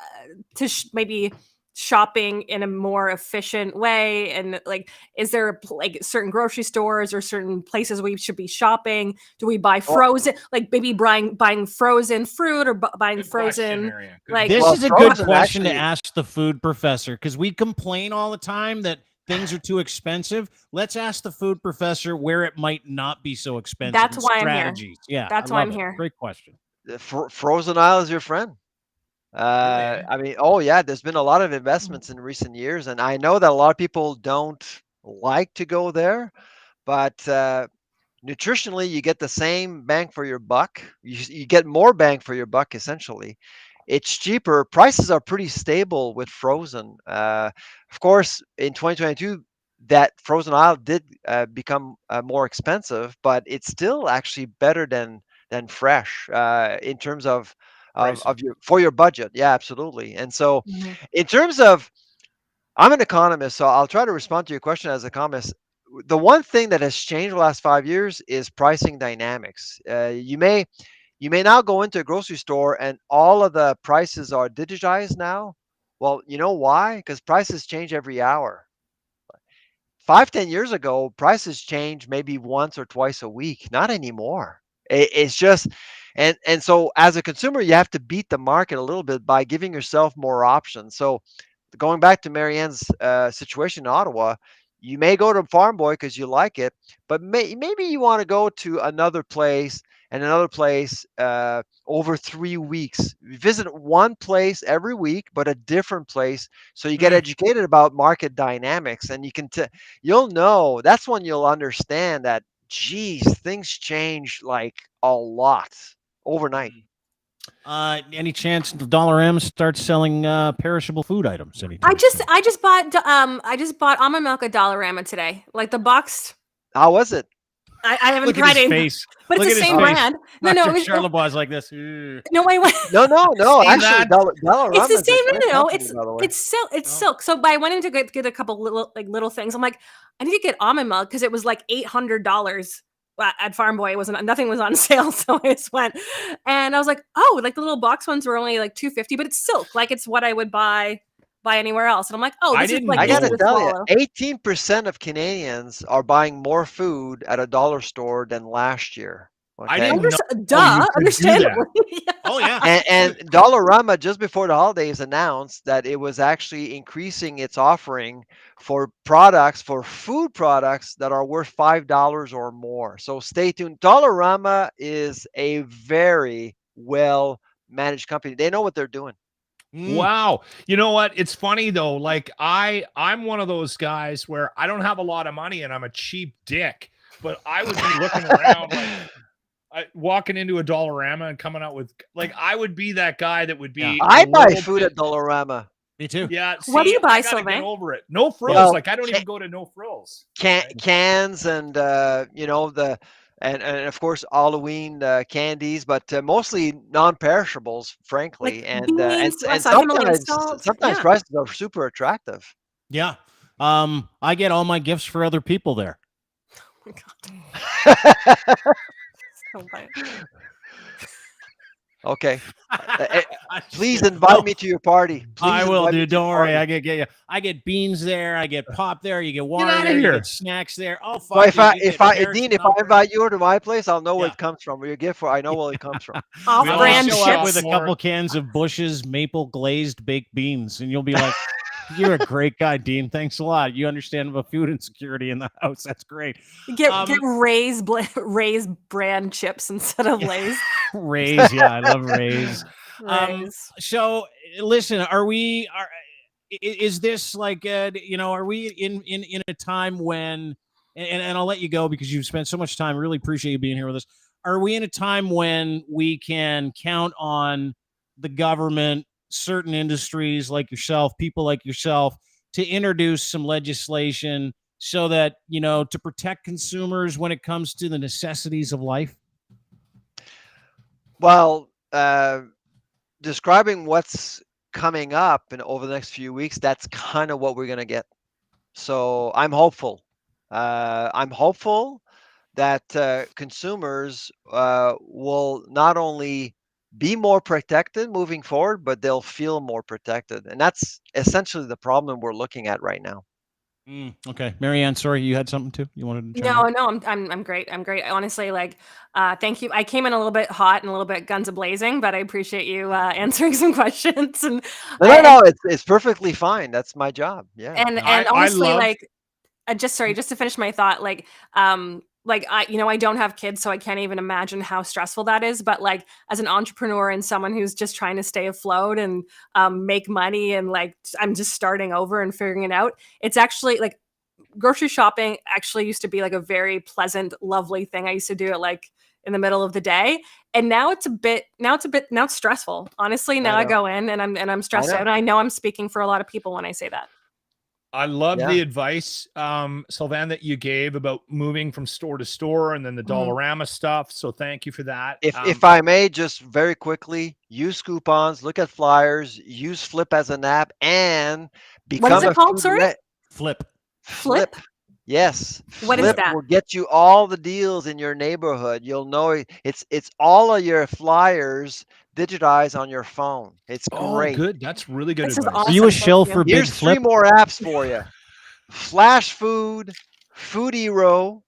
maybe shopping in a more efficient way? And like, is there like certain grocery stores or certain places we should be shopping? Do we buy frozen, like maybe buying frozen fruit or buying frozen? Like, this is a good question to ask the food professor, because we complain all the time that things are too expensive. Let's ask the food professor where it might not be so expensive. That's why I'm here. Yeah, that's why I'm here. Great question. The frozen aisle is your friend. I mean, there's been a lot of investments in recent years, and I know that a lot of people don't like to go there, but nutritionally, you get the same bang for your buck. You get more bang for your buck, essentially. It's cheaper. Prices are pretty stable with frozen. Of course, in 2022, that frozen aisle did become more expensive, but it's still actually better than fresh in terms of your budget. Yeah, absolutely. And so in terms of, I'm an economist, so I'll try to respond to your question as an economist. The one thing that has changed the last 5 years is pricing dynamics. You may now go into a grocery store and all of the prices are digitized now. Well, you know why? Because prices change every hour. 5-10 years ago, prices change maybe once or twice a week. Not anymore. It's just, and so as a consumer, you have to beat the market a little bit by giving yourself more options. So going back to Marianne's situation in Ottawa, you may go to Farm Boy because you like it, but maybe you want to go to another place and another place over 3 weeks. Visit one place every week, but a different place, so you get educated about market dynamics, and you can you'll know. That's when you'll understand that, geez, things change like a lot overnight. Any chance Dollarama starts selling perishable food items anytime soon? I just bought almond milk at Dollarama today. Like the box. How was it? I haven't tried it, but it's the same brand. No, Charlebois like this. No, wait. No. Actually, Dollarama. It's the same. No, it's silk. So I went in to get a couple little things. I'm like, I need to get almond milk because it was like $800 at Farm Boy. It wasn't, nothing was on sale, so I just went, and I was like, oh, like the little box ones were only like $2.50, but it's silk. Like it's what I would buy anywhere else. And I'm like, oh, this is like, I gotta tell you, 18% of Canadians are buying more food at a dollar store than last year. Okay? I didn't know. Understandably. Oh yeah. And Dollarama just before the holidays announced that it was actually increasing its offering for food products that are worth $5 or more. So stay tuned. Dollarama is a very well managed company. They know what they're doing. Wow. You know what? It's funny though. Like I'm one of those guys where I don't have a lot of money and I'm a cheap dick, but I would be looking around like walking into a Dollarama and coming out with, like, I would be that guy that would be. Yeah. I buy food at Dollarama. Me too. Yeah. See, what do you buy, Sylvain? Get over it. No frills. Well, like I don't even go to No Frills. Cans and and of course Halloween candies, but mostly non-perishables, frankly. Like and sometimes prices are super attractive. Yeah. I get all my gifts for other people there. Oh my God. Okay. Please invite me to your party. I will, dude. Don't worry. I get beans there. I get pop there. You get water there. You get snacks there. Oh, fuck. Well, if I invite you to my place, I'll know where it comes from. Where your gift I know where it comes from. Off-brand chips with a couple cans of Bush's maple glazed baked beans, and you'll be like, "You're a great guy, Dean. Thanks a lot. You understand about food insecurity in the house. That's great." Get Ray's brand chips instead of Lay's. Ray's, yeah, I love Ray's. So listen, is this like are we in a time when, and I'll let you go because you've spent so much time. Really appreciate you being here with us. Are we in a time when we can count on the government, certain industries like yourself, people like yourself, to introduce some legislation so that, to protect consumers when it comes to the necessities of life? Well, describing what's coming up over the next few weeks, that's kind of what we're going to get. So I'm hopeful. I'm hopeful that consumers will not only be more protected moving forward, but they'll feel more protected. And that's essentially the problem we're looking at right now. Okay. Marianne, sorry, you had something too? You wanted to No, I'm great. I'm great. Honestly, thank you. I came in a little bit hot and a little bit guns a-blazing, but I appreciate you answering some questions. And no, it's perfectly fine. That's my job. Yeah. And honestly, just to finish my thought, I don't have kids, so I can't even imagine how stressful that is. But as an entrepreneur and someone who's just trying to stay afloat and make money, and I'm just starting over and figuring it out, it's actually grocery shopping actually used to be a very pleasant, lovely thing. I used to do it in the middle of the day, and now it's stressful. Honestly, now I go in and I'm stressed out, and I know I'm speaking for a lot of people when I say that. I love the advice, Sylvain, that you gave about moving from store to store and then the Dollarama stuff. So thank you for that. If I may, just very quickly, use coupons, look at flyers, use Flip as an app, and become what is it called? Sorry, Flip. Yes. What Flip is that? will get you all the deals in your neighborhood. You'll know it's all of your flyers digitized on your phone. It's great. Good. That's really good advice. Awesome. Are you a shill for Big Here's Flip? 3 more apps for you. Flash Food, Food Hero,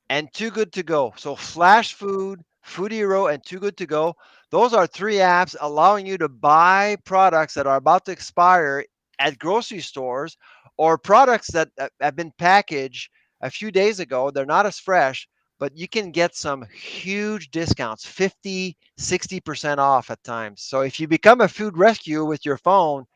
and Too Good to Go. So Flash Food, Food Hero, and Too Good to Go. Those are 3 apps allowing you to buy products that are about to expire at grocery stores, or products that have been packaged a few days ago. They're not as fresh, but you can get some huge discounts, 50, 60% off at times. So if you become a food rescue with your phone,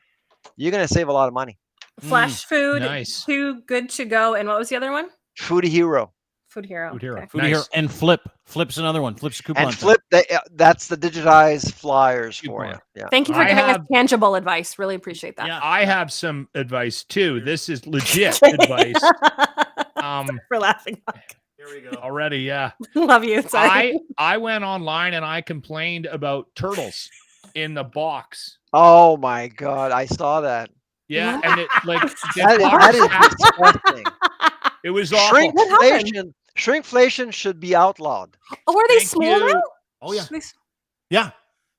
you're going to save a lot of money. Flash Food, nice. Too Good to Go, and what was the other one? Food Hero. Food Hero. Food Hero. Okay. Food Hero. And Flip. Flip's another one. Flip's a coupon. And Flip, that's the digitized flyers for you. Yeah. Thank you for giving us tangible advice. Really appreciate that. Yeah, I have some advice too. This is legit advice. For laughing. Here we go. Already, yeah. Love you. Sorry. I went online and I complained about turtles in the box. Oh my God, I saw that. Yeah, and it like that is disgusting. It was awful. Shrinkflation should be outlawed. Oh, are they small now? Oh yeah. Yeah.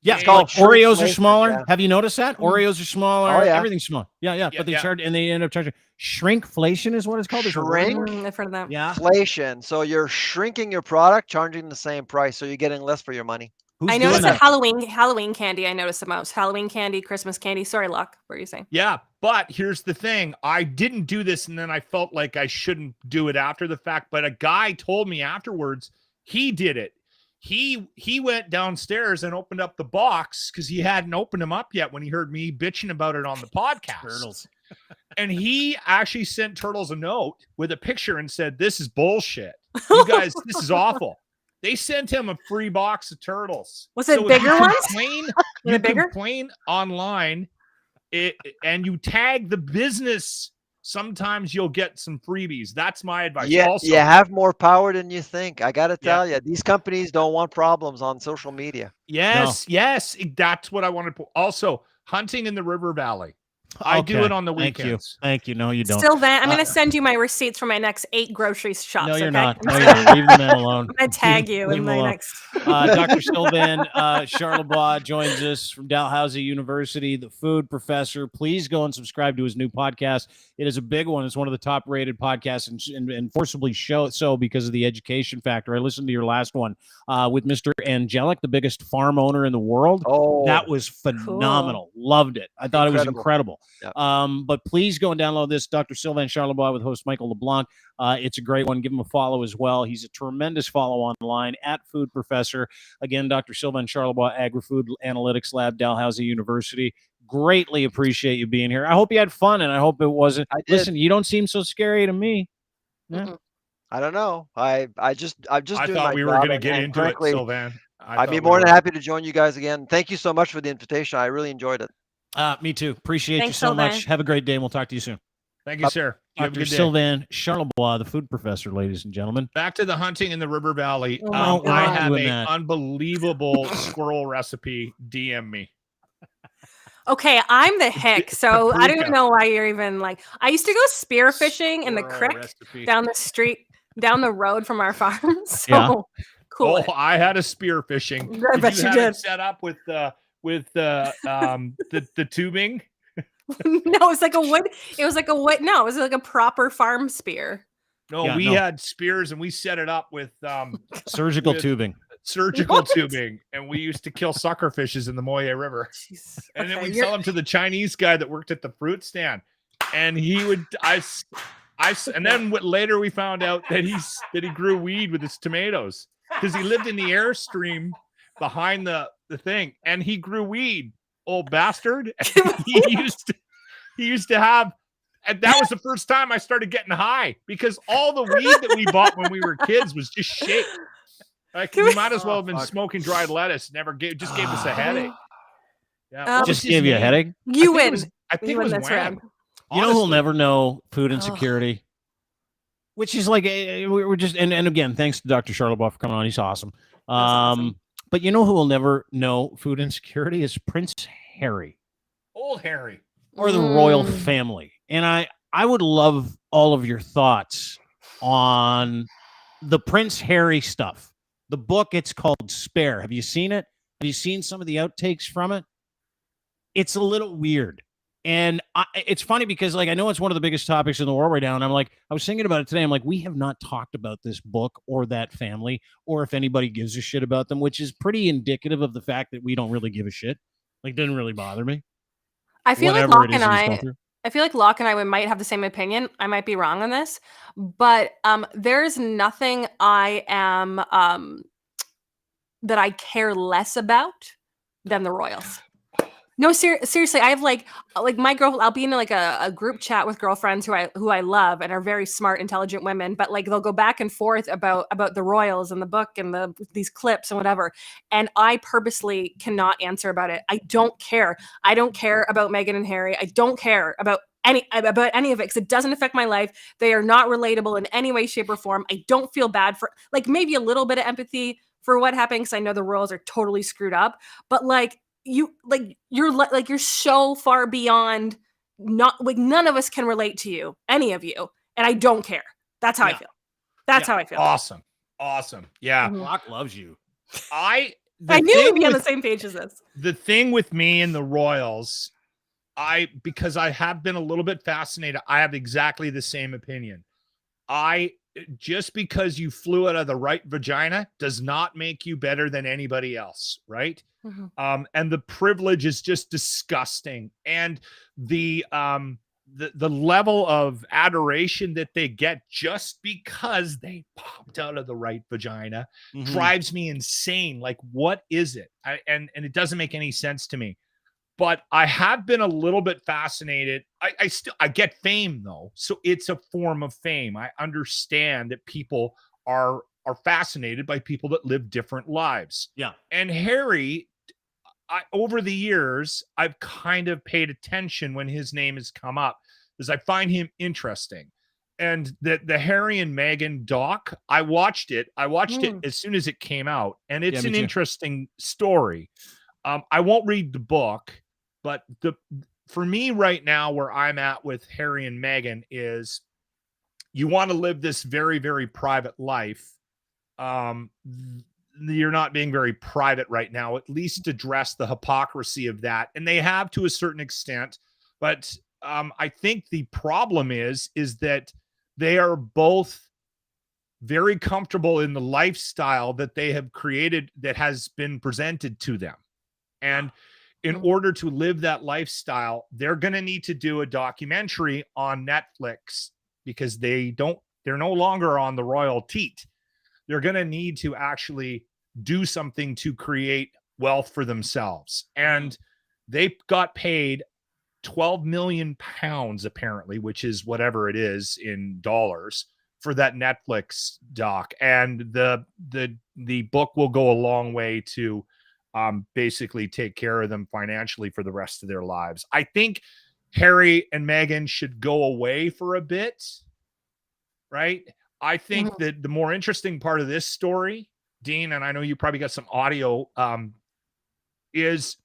Yeah. It's called Oreos are smaller. Yeah. Have you noticed that? Oreos are smaller. Oh, yeah. Everything's small. Yeah. But they charge, and they end up charging. Shrinkflation is what it's called. I've heard of that. Yeah. Inflation. So you're shrinking your product, charging the same price, so you're getting less for your money. I noticed that Halloween candy. I noticed the most Halloween candy, Christmas candy. Sorry, Locke. What are you saying? Yeah, but here's the thing: I didn't do this, and then I felt like I shouldn't do it after the fact. But a guy told me afterwards he did it. He went downstairs and opened up the box because he hadn't opened them up yet when he heard me bitching about it on the podcast. Turtles. And he actually sent Turtles a note with a picture and said, "This is bullshit. You guys, this is awful." They sent him a free box of turtles. Was it bigger ones? You complain online, and you tag the business. Sometimes you'll get some freebies. That's my advice. Yeah, also, you have more power than you think. I got to tell you, these companies don't want problems on social media. Yes, that's what I wanted to. Also, hunting in the river valley. I do it on the weekends. Thank you. No, you don't. Sylvain, I'm going to send you my receipts for my next 8 grocery shops. No, you're okay? not. No, you're not. Leave the man alone. I'm going to tag you in my next. Dr. Sylvain Charlebois joins us from Dalhousie University, the food professor. Please go and subscribe to his new podcast. It is a big one. It's one of the top-rated podcasts, and forcibly so because of the education factor. I listened to your last one with Mr. Angelic, the biggest farm owner in the world. Oh, that was phenomenal. Cool. Loved it. I thought it was incredible. Yep. But please go and download this. Dr. Sylvain Charlebois with host Michael LeBlanc. It's a great one. Give him a follow as well. He's a tremendous follow online at Food Professor. Again, Dr. Sylvain Charlebois, Sgri-food Analytics Lab, Dalhousie University. Greatly appreciate you being here. I hope you had fun, and I hope it wasn't. Listen, you don't seem so scary to me. Yeah. I don't know. I thought we were going to get into it, Sylvain. I'd be more than happy to join you guys again. Thank you so much for the invitation. I really enjoyed it. Me too. Appreciate you so much. Have a great day, and we'll talk to you soon. Thank you, sir. Dr. Sylvain Charlebois, the food professor, ladies and gentlemen. Back to the hunting in the river valley. I have an unbelievable squirrel recipe. DM me. Okay, I'm the hick, so I don't even know why you're even like. I used to go spear fishing in the creek down the street, down the road from our farm. So cool. Oh, I had a spear fishing. I bet you did. Set up with the tubing. No, it was like a wood. It was like a wood. No, it was like a proper farm spear. No, we had spears and we set it up with surgical tubing. Surgical tubing, and we used to kill sucker fishes in the Moye River. Jeez. And then we'd sell them to the Chinese guy that worked at the fruit stand, and he would and then later we found out that he grew weed with his tomatoes because he lived in the airstream behind the thing, and he grew weed. Old bastard. he used to have, and that was the first time I started getting high because all the weed that we bought when we were kids was just shit. Like we might as well have been smoking dried lettuce. Just gave us a headache. Yeah, just gave you a headache. You win. I think it was right. You know who'll never know food insecurity, which is like we're just and again, thanks to Dr. Charlebois for coming on. He's awesome. Awesome. But you know who will never know food insecurity is Prince Harry, old Harry, or the royal family. And I would love all of your thoughts on the Prince Harry stuff. The book, it's called Spare. Have you seen it? Have you seen some of the outtakes from it? It's a little weird. And it's funny because, like, I know it's one of the biggest topics in the world right now. And I'm like, I was thinking about it today. I'm like, we have not talked about this book or that family, or if anybody gives a shit about them, which is pretty indicative of the fact that we don't really give a shit. Like, didn't really bother me. I feel like Locke and I we might have the same opinion. I might be wrong on this, but there's nothing I am that I care less about than the Royals. No, seriously, I have like my girl. I'll be in like a group chat with girlfriends who I love and are very smart, intelligent women. But like they'll go back and forth about the Royals and the book and these clips and whatever. And I purposely cannot answer about it. I don't care. I don't care about Meghan and Harry. I don't care about any of it because it doesn't affect my life. They are not relatable in any way, shape, or form. I don't feel bad for like maybe a little bit of empathy for what happened because I know the Royals are totally screwed up. But like. You're so far beyond not like none of us can relate to you, any of you, and I don't care. That's how I feel. That's how I feel. Awesome. Yeah. Locke loves you. I knew we'd be on the same page as this. The thing with me and the Royals, because I have been a little bit fascinated, I have exactly the same opinion. Just because you flew out of the right vagina does not make you better than anybody else, right? Mm-hmm. And the privilege is just disgusting. And the level of adoration that they get just because they popped out of the right vagina drives me insane. Like, what is it? And it doesn't make any sense to me. But I have been a little bit fascinated. I get fame though. So it's a form of fame. I understand that people are fascinated by people that live different lives. Yeah. And Harry, over the years, I've kind of paid attention when his name has come up because I find him interesting. And the Harry and Meghan doc, I watched it as soon as it came out. And it's an interesting story. I won't read the book, but for me right now, where I'm at with Harry and Meghan is you want to live this very, very private life. You're not being very private right now, at least address the hypocrisy of that. And they have to a certain extent, but I think the problem is that they are both very comfortable in the lifestyle that they have created that has been presented to them. And in order to live that lifestyle, they're going to need to do a documentary on Netflix because they're no longer on the royal teat. They're going to need to actually do something to create wealth for themselves. And they got paid 12 million pounds, apparently, which is whatever it is in dollars, for that Netflix doc. And the book will go a long way to basically take care of them financially for the rest of their lives. I think Harry and Meghan should go away for a bit, right? I think that the more interesting part of this story, Dean, and I know you probably got some audio, is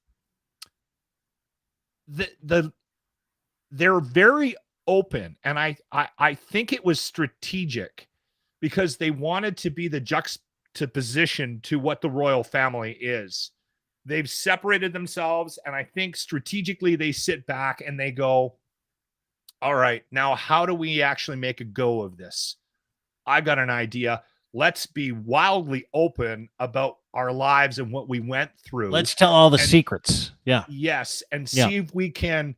they're very open. And I think it was strategic because they wanted to be the juxtaposition to what the royal family is. They've separated themselves, and I think strategically they sit back and they go, all right, now how do we actually make a go of this? I got an idea. Let's be wildly open about our lives and what we went through. Let's tell all the secrets. Yeah. Yes. And see if we can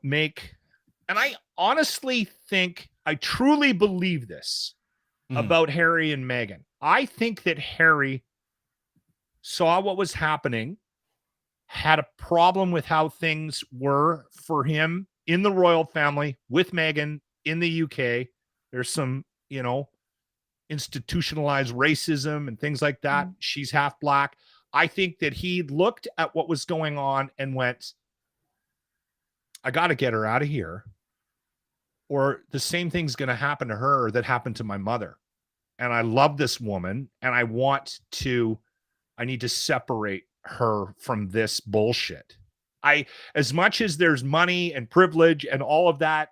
make, and I honestly think, I truly believe this about Harry and Meghan. I think that Harry saw what was happening, had a problem with how things were for him in the royal family with Meghan in the UK. There's some, institutionalized racism and things like that. She's half black. I think that he looked at what was going on and went, I got to get her out of here, or the same thing's going to happen to her that happened to my mother. And I love this woman, and I need to separate her from this bullshit. As much as there's money and privilege and all of that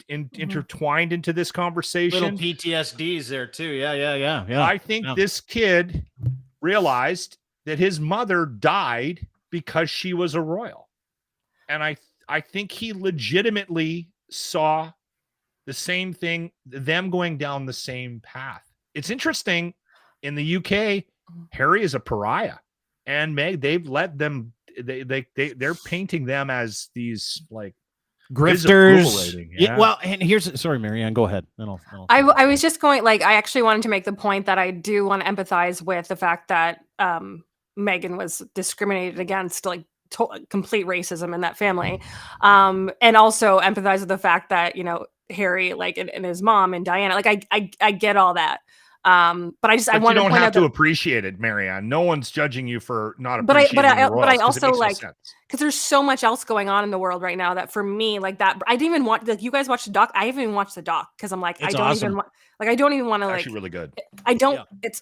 intertwined into this conversation, little PTSDs there too. Yeah. I think this kid realized that his mother died because she was a royal. And I I think he legitimately saw the same thing, them going down the same path. It's interesting. In the UK, Harry is a pariah, and Meg, they've let them. They're painting them as these like grifters. Yeah. Well, and here's sorry, Marianne, go ahead. I was just going like I actually wanted to make the point that I do want to empathize with the fact that Meghan was discriminated against, like complete racism in that family, and also empathize with the fact that Harry, like, and his mom and Diana, like I get all that. But I want to point out to appreciate it, Marianne. No one's judging you for not appreciating but I also like because there's so much else going on in the world right now that for me, like that, I didn't even watch. Like you guys watched the doc. I haven't even watched the doc because I'm like I don't even want to like. Actually, really good. I don't. Yeah. It's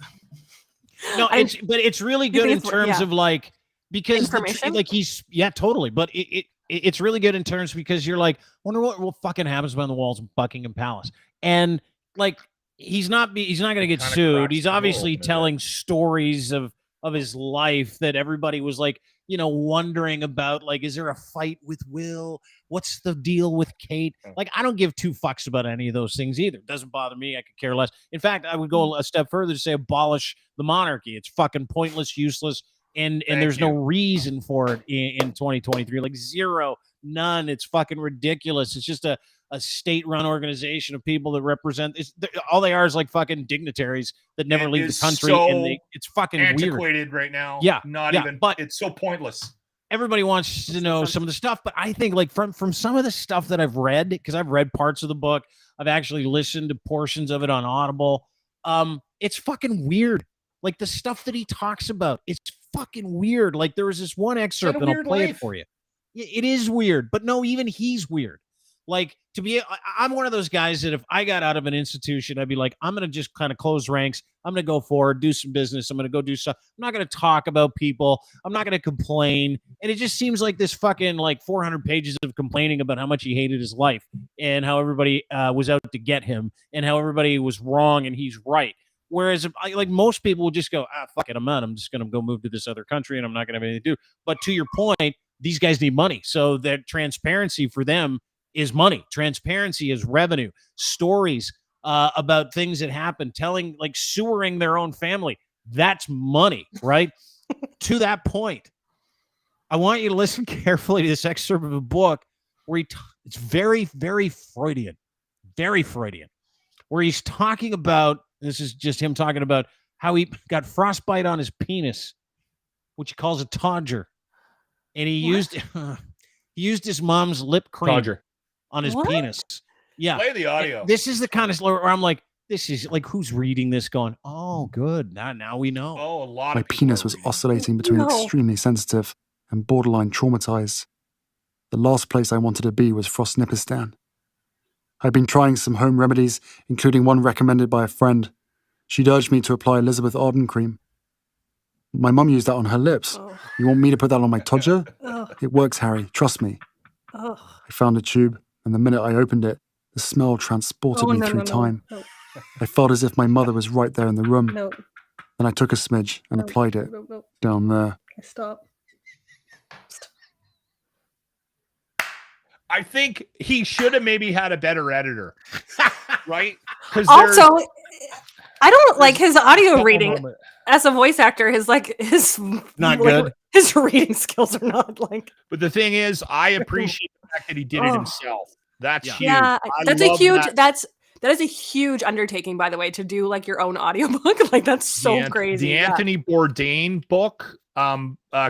no, but it's really good in terms of like because like he's totally. But it's really good in terms because you're like wonder what fucking happens behind the walls of Buckingham Palace and like. He's not going to get sued. He's obviously telling stories of his life that everybody was like, wondering about. Like, is there a fight with Will? What's the deal with Kate? Like, I don't give two fucks about any of those things either. It doesn't bother me. I could care less. In fact, I would go a step further to say abolish the monarchy. It's fucking pointless, useless, and there's no reason for it in 2023. Like zero, none. It's fucking ridiculous. It's just a state-run organization of people that represent all they are is like fucking dignitaries that never leave the country, and it's fucking antiquated weird right now. Yeah, even. But it's so pointless. Everybody wants to know some of the stuff, but I think like from some of the stuff that I've read, because I've read parts of the book, I've actually listened to portions of it on Audible. It's fucking weird. Like the stuff that he talks about, it's fucking weird. Like there was this one excerpt that I'll play it for you. It is weird, but no, even he's weird. Like I'm one of those guys that if I got out of an institution, I'd be like, I'm going to just kind of close ranks. I'm going to go forward, do some business. I'm going to go do stuff. I'm not going to talk about people. I'm not going to complain. And it just seems like this fucking like 400 pages of complaining about how much he hated his life and how everybody was out to get him and how everybody was wrong and he's right. Whereas like most people will just go, fuck it, I'm out. I'm just going to go move to this other country and I'm not going to have anything to do. But to your point, these guys need money. So that transparency for them is money. Transparency is revenue. Stories about things that happen, telling, like sewering their own family. That's money, right? To that point, I want you to listen carefully to this excerpt of a book where it's very, very Freudian, where he's talking about, this is just him talking about how he got frostbite on his penis, which he calls a todger. And he used his mom's lip cream on his penis. Yeah. Play the audio. And this is the kind of where I'm like, this is like, who's reading this going, oh, good. Now we know. Oh, a lot My of penis was oscillating between extremely sensitive and borderline traumatized. The last place I wanted to be was Frostnipistan. I'd been trying some home remedies, including one recommended by a friend. She'd urged me to apply Elizabeth Arden cream. My mum used that on her lips. You want me to put that on my todger? It works, Harry. Trust me. I found a tube, and the minute I opened it, the smell transported me through time. No. I felt as if my mother was right there in the room. No. Then I took a smidge and applied it down there. Stop. I think he should have maybe had a better editor, right? Also, I don't like his audio reading. As a voice actor, his not good. His reading skills are not like. But the thing is, I appreciate the fact that he did it himself. That's huge. Yeah, that's a huge. That is a huge undertaking, by the way, to do like your own audiobook. Like that's so crazy. The Anthony Bourdain book,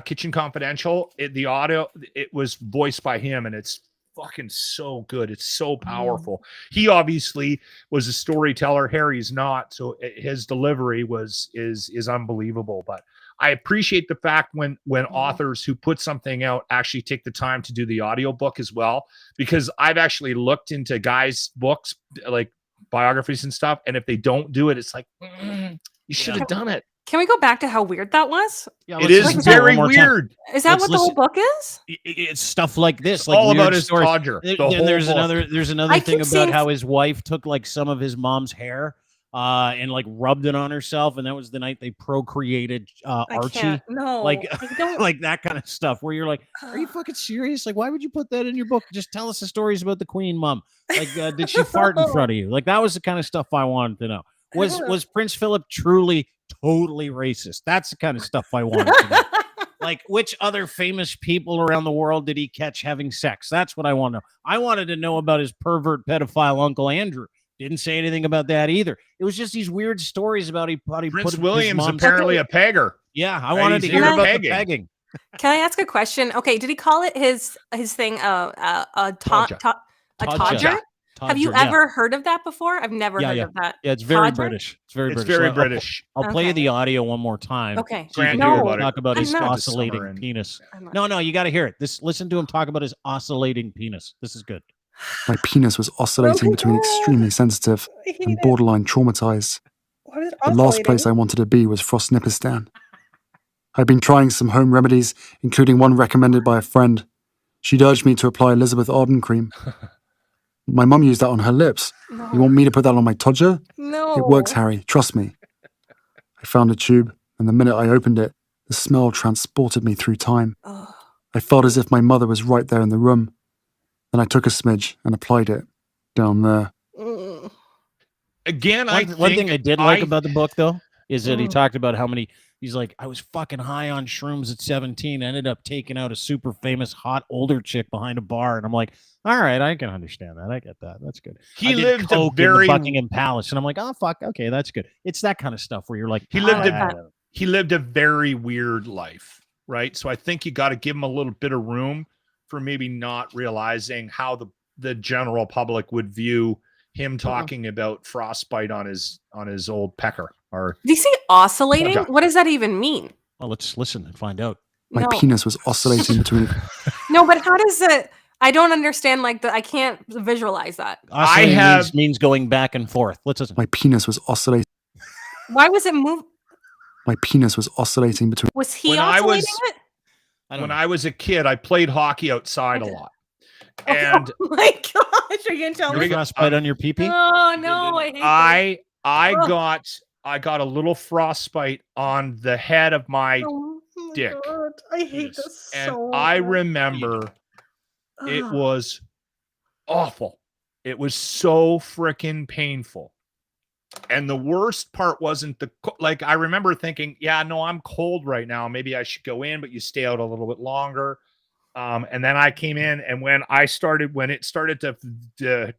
Kitchen Confidential. The audio, it was voiced by him, and it's fucking so good. It's so powerful. He obviously was a storyteller. Harry's not, so his delivery is unbelievable. But I appreciate the fact when authors who put something out actually take the time to do the audiobook as well, because I've actually looked into guys' books, like biographies and stuff, and if they don't do it, it's like you should have done it. Can we go back to how weird that was? Yeah, it is very weird. Is that what the whole book is? It's stuff like this, like all about his todger. There's another thing about how his wife took like some of his mom's hair and like rubbed it on herself, and that was the night they procreated Archie. No, like like that kind of stuff where you're like, are you fucking serious? Like, why would you put that in your book? Just tell us the stories about the Queen, Mom. Like, did she fart in front of you? Like, that was the kind of stuff I wanted to know. Was Prince Philip truly totally racist? That's the kind of stuff I wanted to know. Like, which other famous people around the world did he catch having sex? That's what I want to know. I wanted to know about his pervert pedophile Uncle Andrew. Didn't say anything about that either. It was just these weird stories about he Prince William's apparently a pegger. Yeah, I wanted to hear about the pegging. Can I ask a question? Okay, did he call it his thing a todger? Have you ever heard of that before? I've never heard of that. Yeah, it's very British. It's very British. I'll play you the audio one more time. Okay. So you can talk about his oscillating penis. No, you got to hear it. Listen to him talk about his oscillating penis. This is good. My penis was oscillating between extremely sensitive and borderline traumatized. The last place I wanted to be was Frostnipistan. I'd been trying some home remedies, including one recommended by a friend. She'd urged me to apply Elizabeth Arden cream. My mum used that on her lips. No. You want me to put that on my todger? No. It works, Harry. Trust me. I found a tube, and the minute I opened it, the smell transported me through time. Oh. I felt as if my mother was right there in the room. Then I took a smidge and applied it down there. Again, one thing I did like about the book, though, is that he talked about how many. He's like, I was fucking high on shrooms at 17. Ended up taking out a super famous hot older chick behind a bar, and I'm like, all right, I can understand that. I get that. That's good. He lived a very in the Buckingham Palace, and I'm like, oh fuck, okay, that's good. It's that kind of stuff where you're like, he lived a very weird life, right? So I think you got to give him a little bit of room for maybe not realizing how the general public would view him talking about frostbite on his old pecker. Or did you say oscillating? What does that even mean? Well, let's listen and find out. My penis was oscillating between. No, but how does it? I don't understand. I can't visualize that. Oscillating means going back and forth. Let's listen. My penis was oscillating. Why was it move? My penis was oscillating between. Was he oscillating it? When I was a kid, I played hockey outside a lot. And oh my gosh, are you gonna tell me? Frostbite on your pee-pee? Oh no, I hate I got a little frostbite on the head of my dick. God. I hate this and so I remember it was awful. It was so freaking painful. And the worst part wasn't I remember thinking, yeah, no, I'm cold right now. Maybe I should go in, but you stay out a little bit longer. And then I came in, and when it started to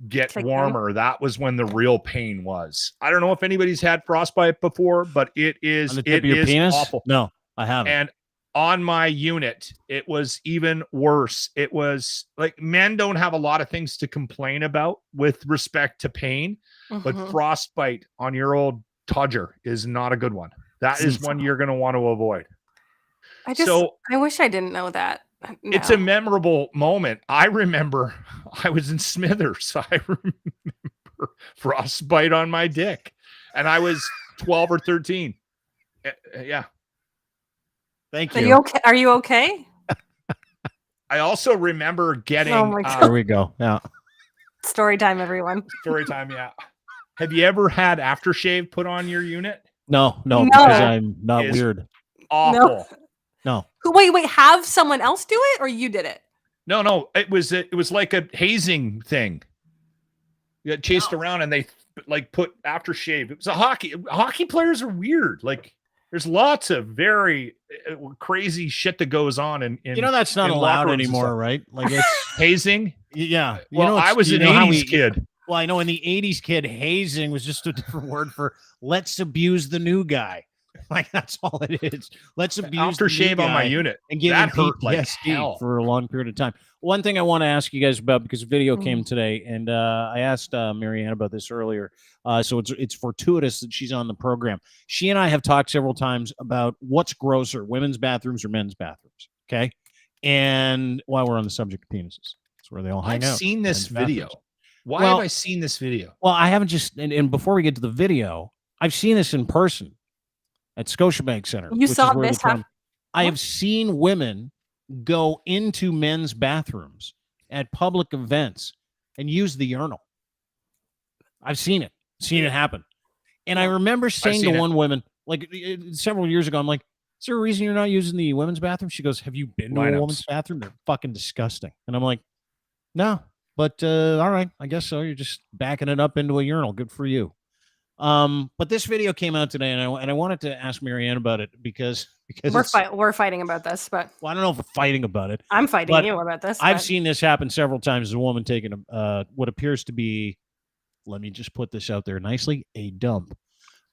get warmer, that was when the real pain was. I don't know if anybody's had frostbite before, but it is awful. No, I haven't. And on my unit, it was even worse. It was like, men don't have a lot of things to complain about with respect to pain, but frostbite on your old todger is not a good one. That is one you're going to want to avoid. I wish I didn't know that. No. It's a memorable moment. I remember I was in Smithers. I remember frostbite on my dick, and I was 12 or 13. Yeah. Thank you. Are you okay? I also remember getting. Oh my God. There we go. Yeah. Story time, everyone. Story time. Yeah. Have you ever had aftershave put on your unit? No, because I'm not weird. Awful. No. Wait. Have someone else do it, or you did it? No. It was like a hazing thing. You got chased around, and they put aftershave. It was hockey players are weird. Like, there's lots of very crazy shit that goes on in that's not allowed anymore, right? Like, it's hazing. Yeah. Well, I was an 80s kid. Well, I know in the 80s kid, hazing was just a different word for let's abuse the new guy. Like, that's all it is. Let's abuse aftershave on my unit and give him PTSD for a long period of time. One thing I want to ask you guys about, because a video came today, and I asked Marianne about this earlier. So it's fortuitous that she's on the program. She and I have talked several times about what's grosser, women's bathrooms or men's bathrooms. Okay, and while we're on the subject of penises, that's where they all hang out. I've seen this video. Why have I seen this video? Well, I haven't just. And before we get to the video, I've seen this in person at Scotiabank Center. You saw this happen? I have seen women go into men's bathrooms at public events and use the urinal. I've seen it happen. And I remember saying to one woman, like several years ago, I'm like, is there a reason you're not using the women's bathroom? She goes, have you been to a woman's bathroom? They're fucking disgusting. And I'm like, no, but all right, I guess so. You're just backing it up into a urinal. Good for you. But this video came out today, and I wanted to ask Marianne about it because we're fighting about this, but I don't know if we're fighting about it. I'm fighting you about this. I've seen this happen several times. As a woman taking what appears to be, let me just put this out there nicely, a dump.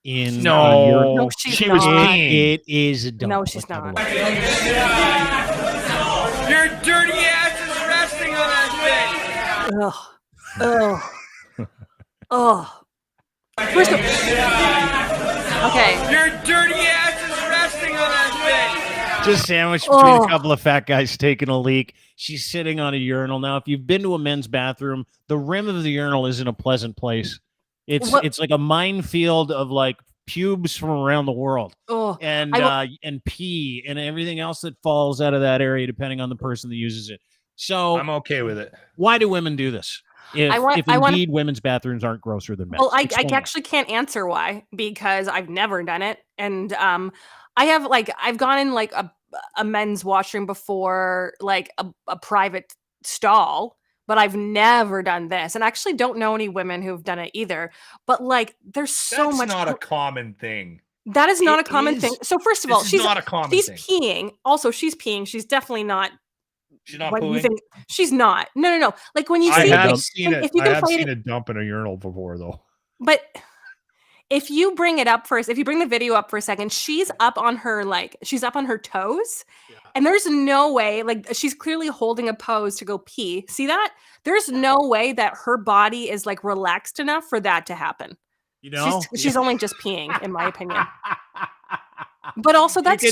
No, she was peeing. It is a dump. No, she's not. Your dirty ass is resting on that thing. Ugh. First of okay. Your dirty ass is resting on that thing. Just sandwiched between a couple of fat guys taking a leak. She's sitting on a urinal. Now, if you've been to a men's bathroom, the rim of the urinal isn't a pleasant place. It's like a minefield of like pubes from around the world, and pee and everything else that falls out of that area, depending on the person that uses it. So I'm okay with it. Why do women do this? If indeed women's bathrons aren't grosser than men's. Well, I actually can't answer why, because I've never done it, and I've gone in like a men's washroom before, like a private stall. But I've never done this, and I actually don't know any women who've done it either. But like, there's so much. That's not a common thing. That is not a common thing. So first of all, she's not a common thing. She's peeing. Also, she's peeing. She's definitely not. She's not pooing. She's not. No. Like when you I see, have seen it. I have seen a dump in a urinal before, though. But if you bring it up first, if you bring the video up for a second, she's up on her toes. Yeah. And there's no way, like she's clearly holding a pose to go pee. See that? There's no way that her body is like relaxed enough for that to happen. You know, she's only just peeing, in my opinion. But also, that's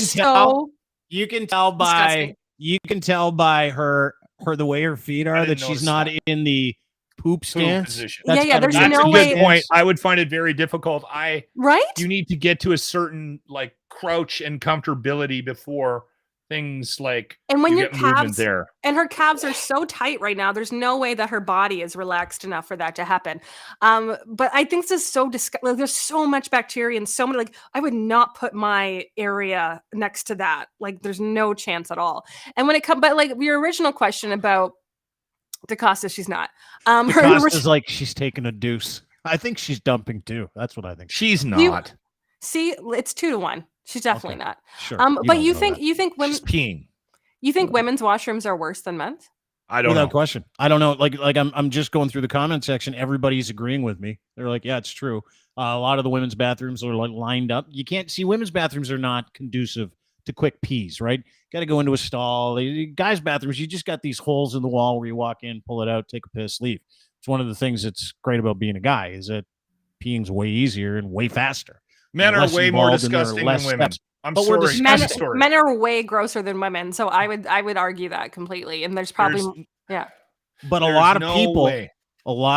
you can tell by her the way her feet are that she's not in the poop stance position. There's that's no a way. Good point. I would find it very difficult. Right? You need to get to a certain like crouch and comfortability before things like, and when your calves there, and her calves are so tight right now, there's no way that her body is relaxed enough for that to happen. But I think this is so disgusting. There's so much bacteria and so many, like, I would not put my area next to that. Like, there's no chance at all. And when it comes, but like your original question about DaCosta, she's not. DaCosta's like she's taking a deuce. I think she's dumping too. That's what I think. She's not. See, it's 2-1. She's definitely not. Sure. But you think women she's peeing. You think women's washrooms are worse than men's? I don't know. Without question. I don't know. Like I'm just going through the comment section. Everybody's agreeing with me. They're like, yeah, it's true. A lot of the women's bathrooms are like lined up. You can't see women's bathrooms are not conducive to quick pees, right? Got to go into a stall. Guys' bathrooms, you just got these holes in the wall where you walk in, pull it out, take a piss, leave. It's one of the things that's great about being a guy is that peeing's way easier and way faster. Men are way more disgusting than women. I'm sorry. Men are way grosser than women, so I would argue that completely. And there's probably But a lot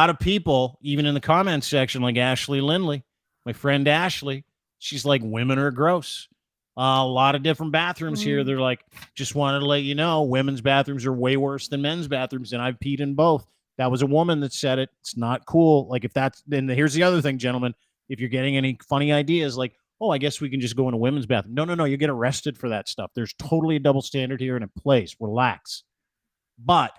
of people, even in the comments section, like Ashley Lindley, my friend Ashley, she's like, women are gross. A lot of different bathrooms here. They're like, just wanted to let you know, women's bathrooms are way worse than men's bathrooms, and I've peed in both. That was a woman that said it. It's not cool. Like, if that's, then here's the other thing, gentlemen. If you're getting any funny ideas, like, oh, I guess we can just go in a women's bathroom. No. You get arrested for that stuff. There's totally a double standard here, and it plays. Relax. But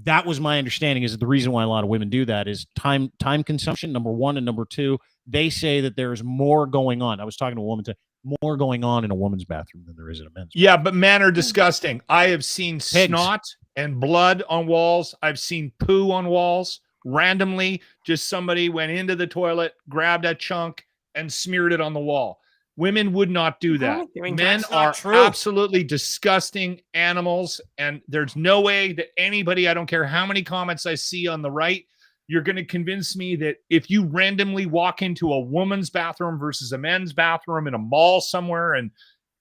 that was my understanding, is that the reason why a lot of women do that is time consumption, number one, and number two, they say that there's more going on. I was talking to a woman today. More going on in a woman's bathroom than there is in a men's bathroom. Yeah, but men are disgusting. I have seen snot and blood on walls. I've seen poo on walls. Randomly, just somebody went into the toilet, grabbed a chunk, and smeared it on the wall. Women would not do that. Men are absolutely disgusting animals, and there's no way that anybody, I don't care how many comments I see on the right, you're going to convince me that if you randomly walk into a woman's bathroom versus a men's bathroom in a mall somewhere and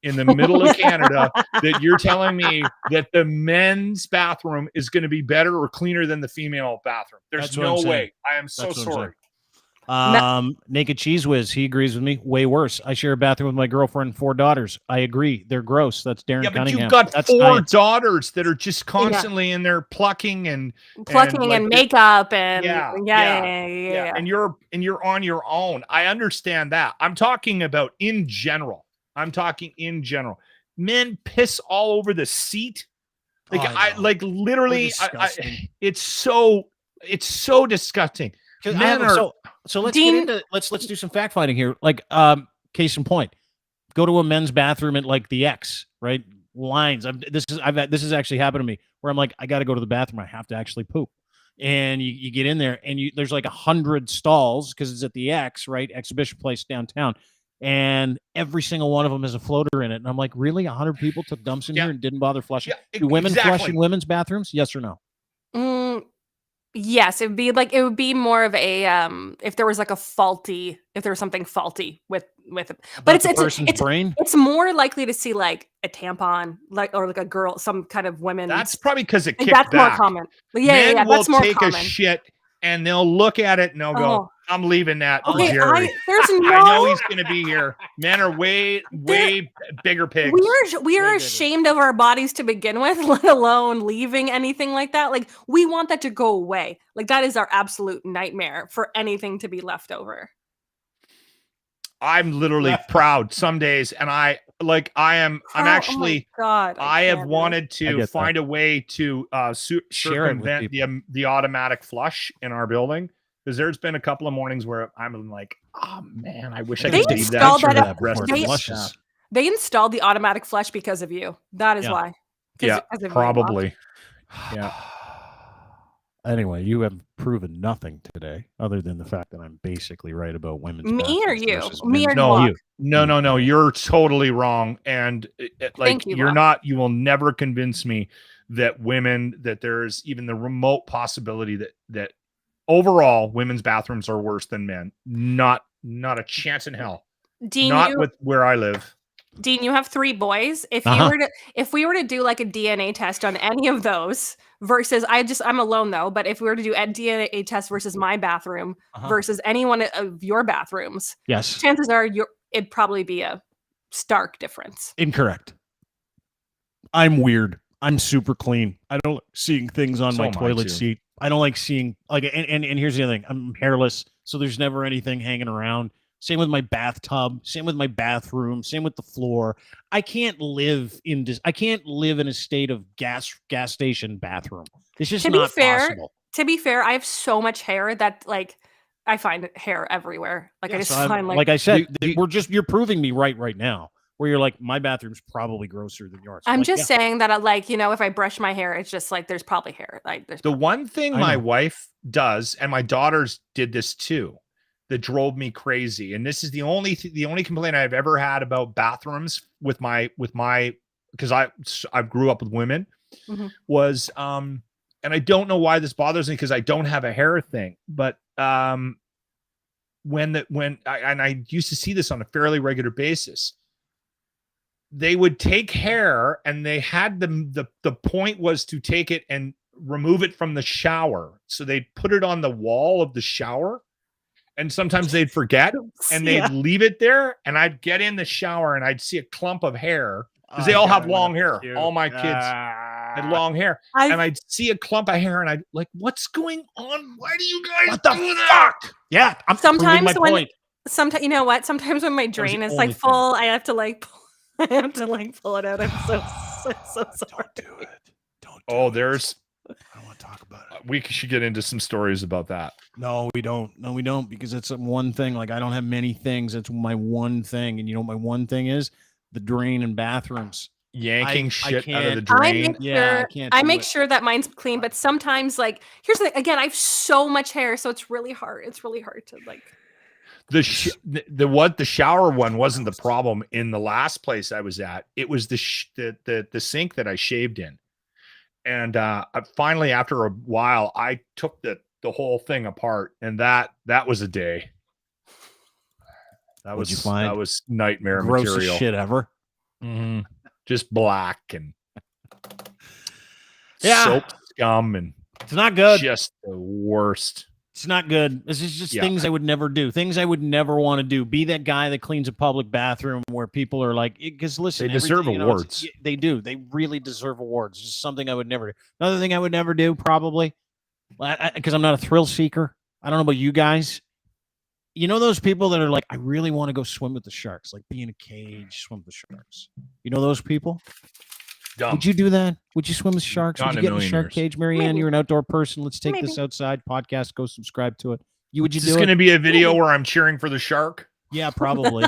in the middle of Canada, that you're telling me that the men's bathroom is going to be better or cleaner than the female bathroom. There's no way. I am so sorry. Naked Cheese Whiz, he agrees with me. Way worse. I share a bathroom with my girlfriend and 4 daughters. I agree. They're gross. That's Darren Yeah, but Cunningham. you've got That's 4 science. daughters that are just constantly in there plucking and makeup and yeah. And you're on your own. I understand that. I'm talking about in general. Men piss all over the seat. Literally, it's so disgusting. So let's get into let's do some fact finding here. Like, case in point, go to a men's bathroom at like the X, right? Lines. This has actually happened to me where I'm like, I got to go to the bathroom. I have to actually poop, and you get in there and there's like 100 stalls because it's at the X, right? Exhibition place downtown. And every single one of them has a floater in it. And I'm like, really? 100 people took dumps in here and didn't bother flushing? Yeah, do women flush in women's bathrooms? Yes or no? Yes, it would be more of a if there was something faulty with it. But it's brain. It's more likely to see like a tampon, or like a girl, some kind of women. That's probably because it kicked back. That's more common. Men that's more take common. a shit and they'll look at it and they'll go, I'm leaving that for Jerry. I know he's going to be here. Men are way bigger pigs. We are ashamed of our bodies to begin with, let alone leaving anything like that. Like, we want that to go away. Like, that is our absolute nightmare, for anything to be left over. I'm literally proud some days, and I have wanted to find a way to circumvent the automatic flush in our building, because there's been a couple of mornings where I'm like, oh man, I wish I could leave that. They installed the automatic flush because of you. That is why. Yeah, probably. Yeah. Anyway, you have proven nothing today, other than the fact that I'm basically right about women's. Me or you? Me or you? No. You're totally wrong, and you will never convince me that there's even the remote possibility that overall women's bathrooms are worse than men. Not a chance in hell. Dean, with where I live. Dean, you have 3 boys. If we were to do like a DNA test on any of those versus I'm alone though, but if we were to do a DNA test versus my bathroom versus any one of your bathrooms, yes, chances are it'd probably be a stark difference. Incorrect. I'm weird. I'm super clean. I don't like seeing things on my toilet seat. I don't like seeing and here's the other thing. I'm hairless, so there's never anything hanging around. Same with my bathtub, same with my bathroom, same with the floor. I can't live in a state of gas station bathroom. It's just not possible. To be fair, I have so much hair that like I find hair everywhere. Like I just find like I said, you're proving me right now. Where you're like, my bathroom's probably grosser than yours. I'm just saying that if I brush my hair, it's just like there's probably hair. Like there's one thing my wife does, and my daughters did this too, that drove me crazy. And this is the only complaint I've ever had about bathrooms with my because I grew up with women was and I don't know why this bothers me because I don't have a hair thing, but when I used to see this on a fairly regular basis, they would take hair and they had the point was to take it and remove it from the shower. So they'd put it on the wall of the shower. And sometimes they'd forget and they'd leave it there. And I'd get in the shower and I'd see a clump of hair because they all have long hair. All my kids had long hair. And I'd see a clump of hair and I'd like, what's going on? Why do you guys do that? Yeah. I'm proving my point. Sometimes, you know what? Sometimes when my drain is like full, I have to like pull it out. I'm so sorry. Don't do it. I don't want to talk about it. We should get into some stories about that. No, we don't. Because it's one thing. Like, I don't have many things. It's my one thing. And you know what my one thing is? The drain and bathrooms. Yanking shit out of the drain. I make sure that mine's clean. But sometimes, like, here's the thing. Again, I have so much hair, so it's really hard. It's really hard to like. The shower one wasn't the problem in the last place I was at. It was the sink that I shaved in. And finally, after a while, I took the whole thing apart, and that was a day. That was nightmare grossest material. Shit ever. Mm-hmm. Just black and soap scum, and it's not good. Just the worst. It's not good. This is just things I would never do. Things I would never want to do. Be that guy that cleans a public bathroom where people are like, because listen, they deserve awards. They do. They really deserve awards. It's just something I would never do. Another thing I would never do, probably, because I'm not a thrill seeker. I don't know about you guys. You know those people that are like, I really want to go swim with the sharks, like be in a cage, swim with the sharks. You know those people? Dumb. Would you do that? Would you swim with sharks? Would you get in a shark cage? Marianne, you're an outdoor person. Let's take this outside podcast. Go subscribe to it. Would you do it? Is this going to be a video where I'm cheering for the shark? Yeah, probably.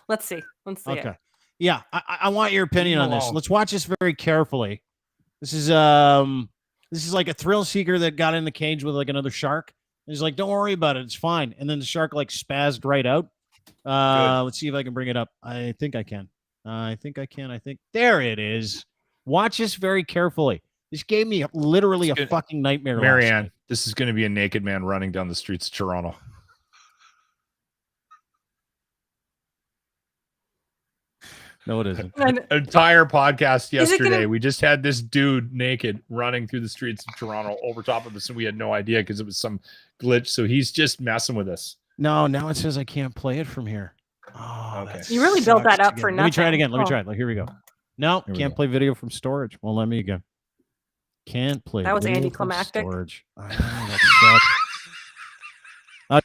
Let's see. Okay. It. Yeah, I want your opinion on this. Let's watch this very carefully. This is like a thrill seeker that got in the cage with like another shark. And he's like, don't worry about it. It's fine. And then the shark like spazzed right out. Let's see if I can bring it up. I think I can. I think there it is. Watch this very carefully. This gave me literally a fucking nightmare. Marianne, this is going to be a naked man running down the streets of Toronto. No, it isn't. An entire podcast yesterday. We just had this dude naked running through the streets of Toronto over top of us, and we had no idea because it was some glitch. So he's just messing with us. No, now it says I can't play it from here. Oh, okay. You really built that up for nothing. Let me try it again. Let me try it. Like, here we go. No, can't play video from storage. Well, let me again. Can't play. That was anticlimactic. Storage. I know, that sucks. Oh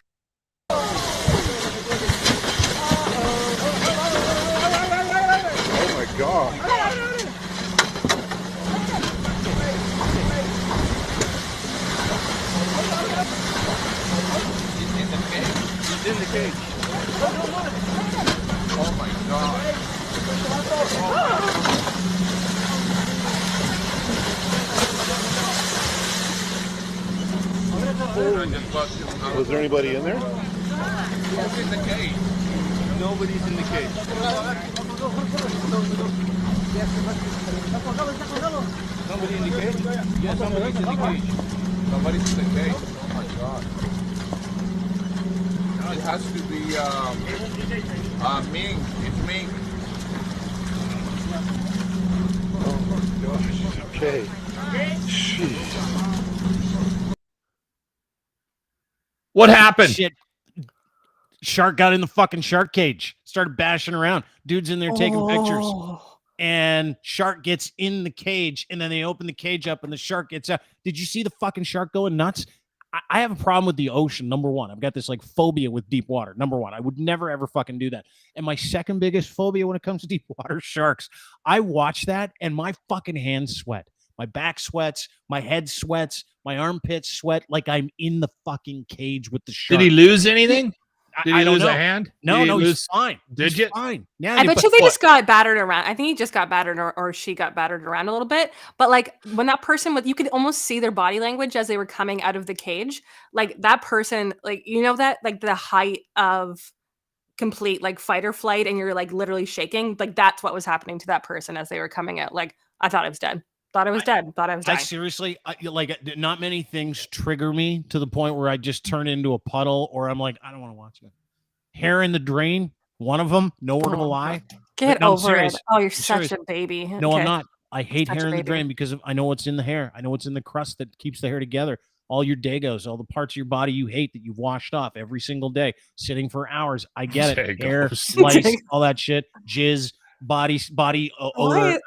my God. He's in the cage. Oh my God. Was there anybody in there? Who's in the cage? Nobody's in the cage. Somebody in the cage? Yeah, somebody's in the cage. Somebody's in the cage. Oh my God. It has to be Ming. It's Ming. Oh my gosh. Okay. Jeez. What happened? Shit. Shark got in the fucking shark cage. Started bashing around. Dude's in there taking pictures. And shark gets in the cage. And then they open the cage up and the shark gets out. Did you see the fucking shark going nuts? I have a problem with the ocean, number one. I've got this like phobia with deep water, number one. I would never, ever fucking do that. And my second biggest phobia when it comes to deep water, sharks. I watch that and my fucking hands sweat. My back sweats, my head sweats, my armpits sweat like I'm in the fucking cage with the shark. Did he lose anything? Did he lose a hand? No, he's fine. Did you? Fine. Yeah, I bet you they just got battered around. I think he just got battered or she got battered around a little bit. But like when that person you could almost see their body language as they were coming out of the cage. Like that person, like, you know, that like the height of complete like fight or flight and you're like literally shaking. Like that's what was happening to that person as they were coming out. Like I thought I was dead. Thought I was dead. Thought I was dying. I seriously, like, not many things trigger me to the point where I just turn into a puddle or I'm like, I don't want to watch it. Hair in the drain, one of them, nowhere to lie. Get over it. Oh, you're such a baby. No, I'm not. I hate hair in the drain because I know what's in the hair. I know what's in the crust that keeps the hair together. All your Dagos, all the parts of your body you hate that you've washed off every single day, sitting for hours. I get it. Hair, lice, all that shit, jizz. Body odor,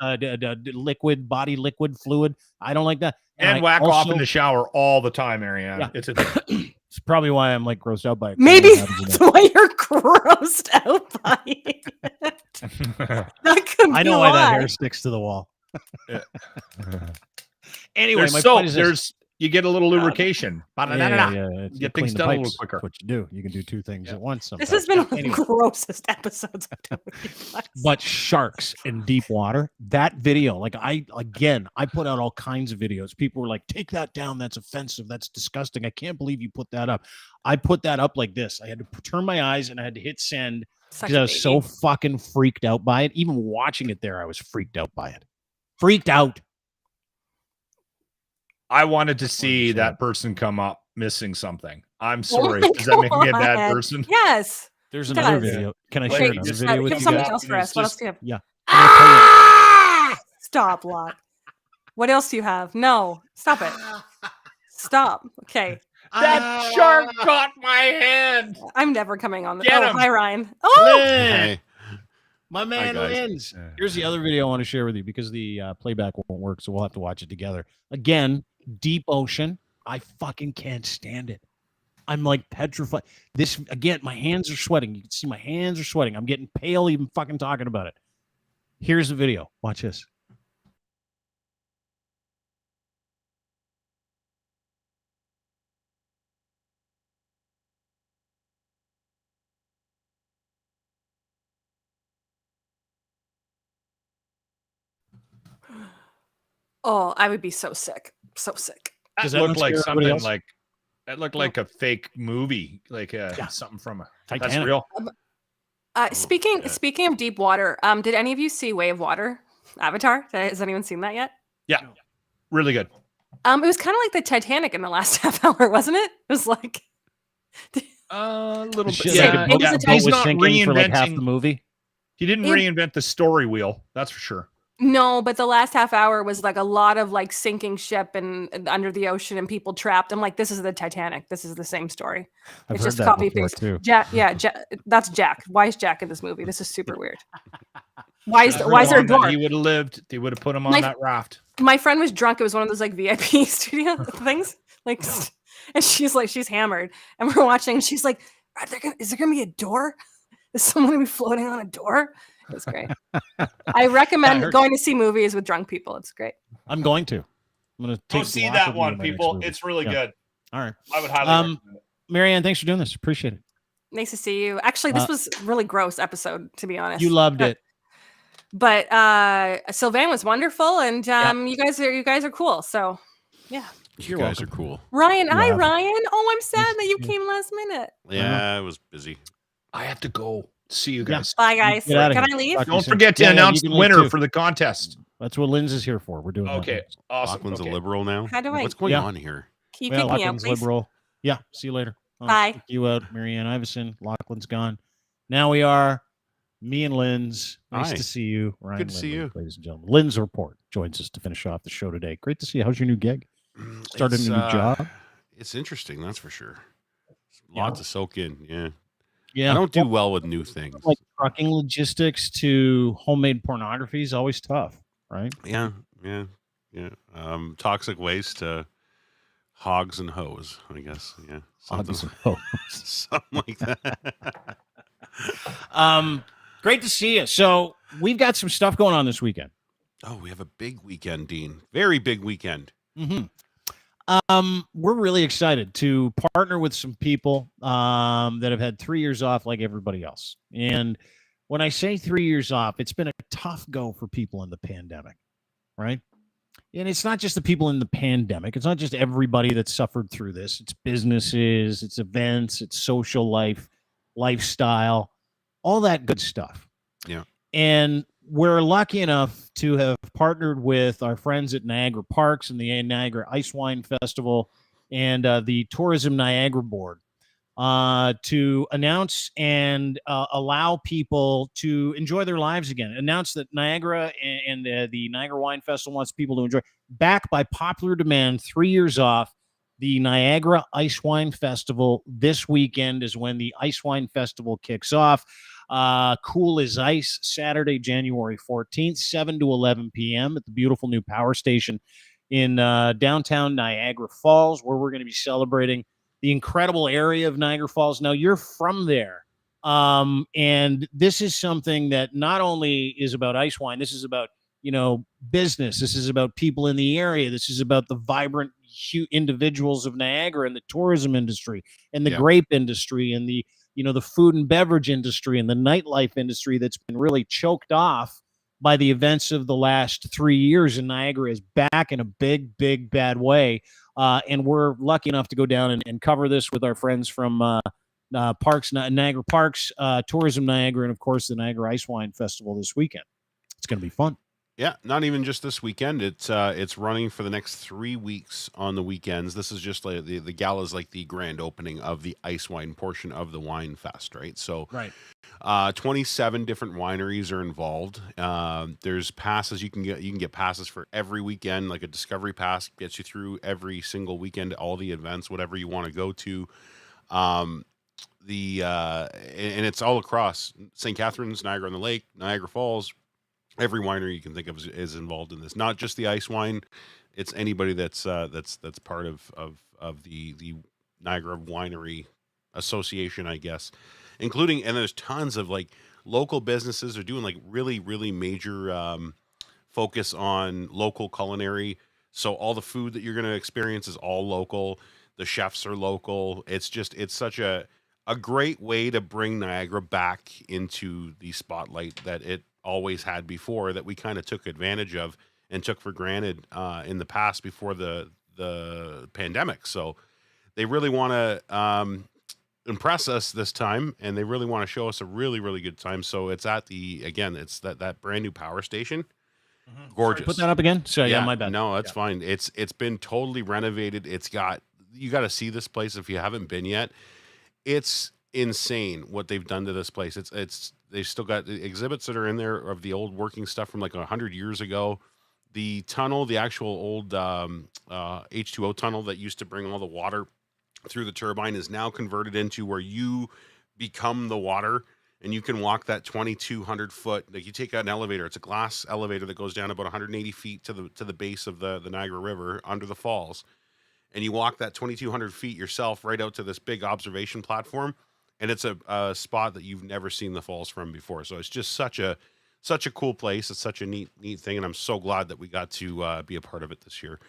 body liquid fluid. I don't like that. And whack off in the shower all the time, Marianne. Yeah. It's probably why I'm like grossed out by it. Maybe that's why you're grossed out by it. That could I know why that hair sticks to the wall. Anyway, you get a little lubrication. Get things done a little quicker. That's what you do. You can do two things at once. Sometimes. This has been one of the grossest episodes I've done with you guys. But sharks in deep water, that video, like I put out all kinds of videos. People were like, take that down. That's offensive. That's disgusting. I can't believe you put that up. I put that up like this. I had to turn my eyes and I had to hit send because I was so fucking freaked out by it. Even watching it there, I was freaked out by it. Freaked out. I wanted to see that person come up missing something. I'm sorry. Does that make me a bad person? Yes. There's another video. Can I share another video with you something else for us. What else do you have? Yeah. Stop, Lot. What else do you have? No. Stop it. Stop. Okay. That shark got my hand. I'm never coming on. Get him. Hi, Ryan. Oh, Hey. My man wins. Here's the other video I want to share with you because the playback won't work, so we'll have to watch it together. Again, deep ocean. I fucking can't stand it. I'm like petrified. This, again, my hands are sweating. You can see my hands are sweating. I'm getting pale even fucking talking about it. Here's the video. Watch this. Oh, I would be so sick. So sick. Does that look like something like that looked like a fake movie, like something from a Titanic. That's real. Speaking of deep water, did any of you see Way of Water? Avatar? Has anyone seen that yet? Yeah. Really good. It was kind of like the Titanic in the last half hour, wasn't it? It was like a little bit. Yeah, He's not reinventing for like half reinventing the movie. He didn't reinvent the story wheel, that's for sure. No, but the last half hour was like a lot of like sinking ship and under the ocean and people trapped. I'm like, this is the Titanic. This is the same story. It's just copy paste. Too. Jack, that's Jack. Why is Jack in this movie? This is super weird. Why is there a door? He would have lived. They would have put him on that raft. My friend was drunk. It was one of those like VIP studio things. Like, and she's hammered, and we're watching. And she's like, is there gonna be a door? Is someone gonna be floating on a door? It's great. I recommend going to see movies with drunk people. It's great. I'm going to. I'm going to go see that one, people. It's really good. All right. I would highly recommend it. Marianne, thanks for doing this. Appreciate it. Nice to see you. Actually, this was a really gross episode, to be honest. You loved it. But Sylvain was wonderful, and you guys are cool. So yeah. You guys are cool. Ryan, hi Ryan. Oh, I'm sad that you came last minute. Yeah, I was busy. I have to go. See you guys. Bye, guys. Can I leave? Don't forget to announce the winner for the contest. That's what Lynn's is here for. We're doing okay. Awesome. Lachlan's a liberal now. How do I? What's going on here? Can you pick me up, please? Liberal. Yeah. See you later. Bye. Kick you out, Marianne Iverson. Lachlan's gone. Now we are me and Lynn's. Nice to see you, Ryan. Good to see you, ladies and gentlemen. Lynn's report joins us to finish off the show today. Great to see you. How's your new gig? Started a new job. It's interesting, that's for sure. Lots to soak in. Yeah. Yeah, I don't do well with new things. Like trucking logistics to homemade pornography is always tough, right? Yeah. Toxic waste to hogs and hoes, I guess. Yeah, hogs and hoes, something like that. Great to see you. So we've got some stuff going on this weekend. Oh, we have a big weekend, Dean. Very big weekend. Mm-hmm. We're really excited to partner with some people that have had 3 years off like everybody else. And when I say 3 years off, it's been a tough go for people in the pandemic, right? And it's not just the people in the pandemic. It's not just everybody that suffered through this. It's businesses, it's events, it's social life, lifestyle, all that good stuff. Yeah. And we're lucky enough to have partnered with our friends at Niagara Parks and the Niagara Ice Wine Festival and the Tourism Niagara Board to announce and allow people to enjoy their lives again. Announce that Niagara and the Niagara Wine Festival wants people to enjoy. Back by popular demand, 3 years off, the Niagara Ice Wine Festival this weekend is when the Ice Wine Festival kicks off. Cool as Ice, Saturday, January 14th, 7 to 11 p.m. at the beautiful new power station in downtown Niagara Falls, where we're going to be celebrating the incredible area of Niagara Falls. Now, you're from there, and this is something that not only is about ice wine, this is about, business. This is about people in the area. This is about the vibrant individuals of Niagara and the tourism industry and the grape industry and the food and beverage industry and the nightlife industry that's been really choked off by the events of the last 3 years. And Niagara is back in a big, big, bad way. And we're lucky enough to go down and cover this with our friends from Niagara Parks, Tourism Niagara, and of course the Niagara Ice Wine Festival this weekend. It's going to be fun. Yeah, not even just this weekend. It's running for the next 3 weeks on the weekends. This is just like the gala is like the grand opening of the ice wine portion of the Wine Fest, right? So, right. 27 different wineries are involved. There's passes you can get. You can get passes for every weekend, like a Discovery Pass gets you through every single weekend, all the events, whatever you want to go to. And it's all across St. Catharines, Niagara on the Lake, Niagara Falls. Every winery you can think of is involved in this. Not just the ice wine; it's anybody that's part of the Niagara Winery Association, I guess, including. And there's tons of like local businesses are doing like really major focus on local culinary. So all the food that you're going to experience is all local. The chefs are local. It's such a great way to bring Niagara back into the spotlight that it always had before, that we kind of took advantage of and took for granted in the past before the pandemic. So they really want to impress us this time, and they really want to show us a really good time. So it's at it's that brand new power station. Gorgeous. Sorry, put that up again. So yeah, my bad. No, that's fine. It's been totally renovated. You got to see this place if you haven't been yet. It's insane what they've done to this place. They've still got the exhibits that are in there of the old working stuff from like 100 years ago. The tunnel, the actual old H2O tunnel that used to bring all the water through the turbine, is now converted into where you become the water, and you can walk that 2,200 foot. Like, you take out an elevator, it's a glass elevator that goes down about 180 feet to the base of the Niagara River under the falls, and you walk that 2,200 feet yourself right out to this big observation platform, and it's a spot that you've never seen the falls from before. So it's just such a cool place. It's such a neat thing, and I'm so glad that we got to be a part of it this year.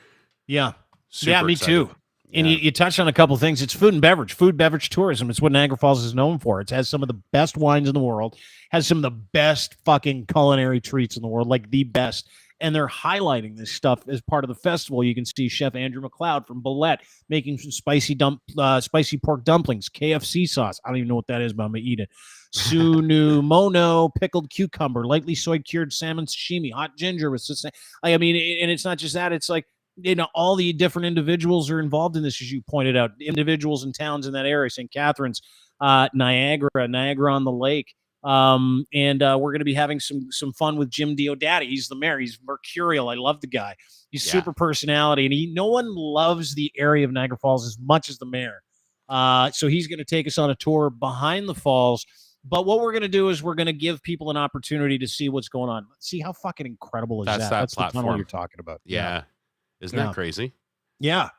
Yeah. Super me excited. too. And you touched on a couple of things. It's food and beverage tourism. It's what Niagara Falls is known for. It has some of the best wines in the world, has some of the best fucking culinary treats in the world, like the best. And they're highlighting this stuff as part of the festival. You can see Chef Andrew McLeod from Bolette making some spicy pork dumplings, KFC sauce. I don't even know what that is, but I'm going to eat it. Sunu mono, pickled cucumber, lightly soy cured salmon sashimi, hot ginger with I mean, and it's not just that. It's like, all the different individuals are involved in this, as you pointed out, individuals and towns in that area, St. Catharines, Niagara on the Lake. And we're going to be having some fun with Jim Diodati. He's the mayor. He's mercurial. I love the guy. He's super personality, and no one loves the area of Niagara Falls as much as the mayor. So he's going to take us on a tour behind the falls. But what we're going to do is we're going to give people an opportunity to see what's going on. See how fucking incredible is that? That's platform the tunnel you're talking about. Yeah. Isn't that crazy? Yeah.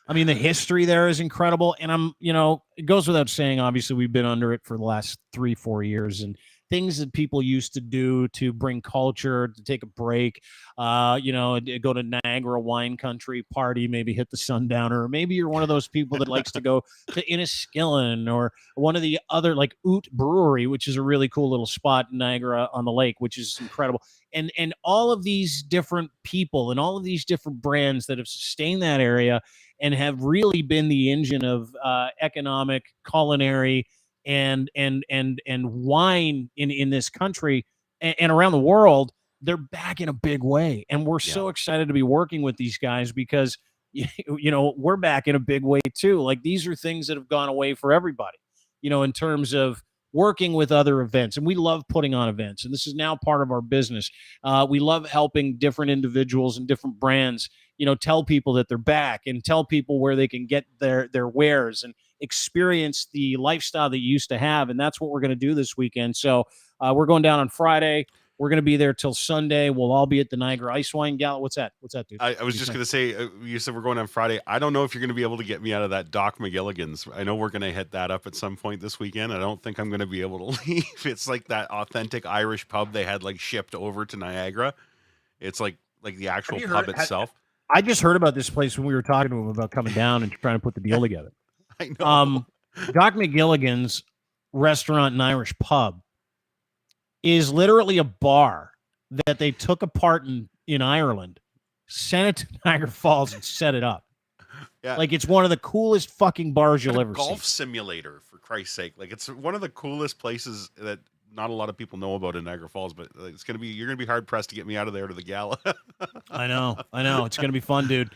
I mean, the history there is incredible. And it goes without saying, obviously, we've been under it for the last 3-4 years, and things that people used to do to bring culture, to take a break, go to Niagara wine country, party, maybe hit the Sundowner, or maybe you're one of those people that likes to go to Inniskillen or one of the other, like Oot Brewery, which is a really cool little spot in Niagara on the Lake, which is incredible. And all of these different people and all of these different brands that have sustained that area and have really been the engine of economic, culinary, and wine in this country and around the world, they're back in a big way. And we're so excited to be working with these guys because, we're back in a big way too. Like, these are things that have gone away for everybody, in terms of working with other events. And we love putting on events. And this is now part of our business. We love helping different individuals and different brands, tell people that they're back and tell people where they can get their wares and experience the lifestyle that you used to have. And that's what we're going to do this weekend. So we're going down on Friday. We're going to be there till Sunday. We'll all be at the Niagara Ice Wine Gala. What's that, dude? I was just going to say, you said we're going on Friday. I don't know if you're going to be able to get me out of that Doc McGilligan's. I know we're going to hit that up at some point this weekend. I don't think I'm going to be able to leave. It's like that authentic Irish pub they had like shipped over to Niagara. It's like the actual pub itself. I just heard about this place when we were talking to him about coming down and trying to put the deal together. I know. Doc McGilligan's restaurant and Irish pub is literally a bar that they took apart in Ireland, sent it to Niagara Falls, and set it up. Yeah. Like, it's one of the coolest fucking bars you'll ever see. Golf simulator, for Christ's sake. Like, it's one of the coolest places that not a lot of people know about in Niagara Falls, but you're going to be hard pressed to get me out of there to the gala. I know. It's going to be fun, dude.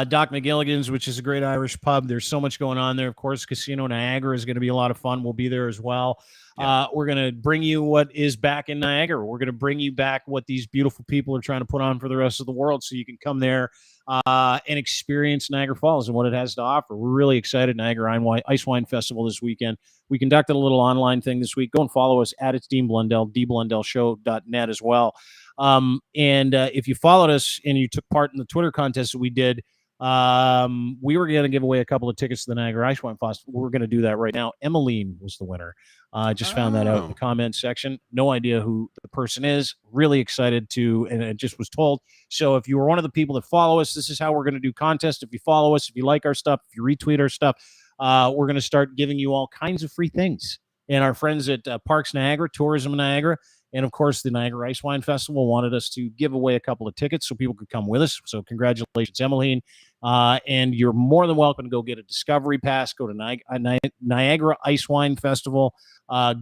Doc McGilligan's, which is a great Irish pub. There's so much going on there. Of course, Casino Niagara is going to be a lot of fun. We'll be there as well. We're going to bring you what is back in Niagara. We're going to bring you back what these beautiful people are trying to put on for the rest of the world, so you can come there and experience Niagara Falls and what it has to offer. We're really excited. Niagara Ice Wine Festival this weekend. We conducted a little online thing this week. Go and follow us at It's Dean Blundell, dblundellshow.net as well. And if you followed us and you took part in the Twitter contest that we did, we were going to give away a couple of tickets to the Niagara Ice Wine Festival. We're going to do that right now. Emmeline was the winner. I just found that out in the comments section. No idea who the person is. Really excited to, and it just was told. So if you were one of the people that follow us, this is how we're going to do contests. If you follow us, if you like our stuff, if you retweet our stuff, we're going to start giving you all kinds of free things. And our friends at Parks Niagara, Tourism Niagara, and of course the Niagara Ice Wine Festival wanted us to give away a couple of tickets so people could come with us. So congratulations, Emmeline. And you're more than welcome to go get a Discovery Pass. Go to Niagara Ice Wine Festival.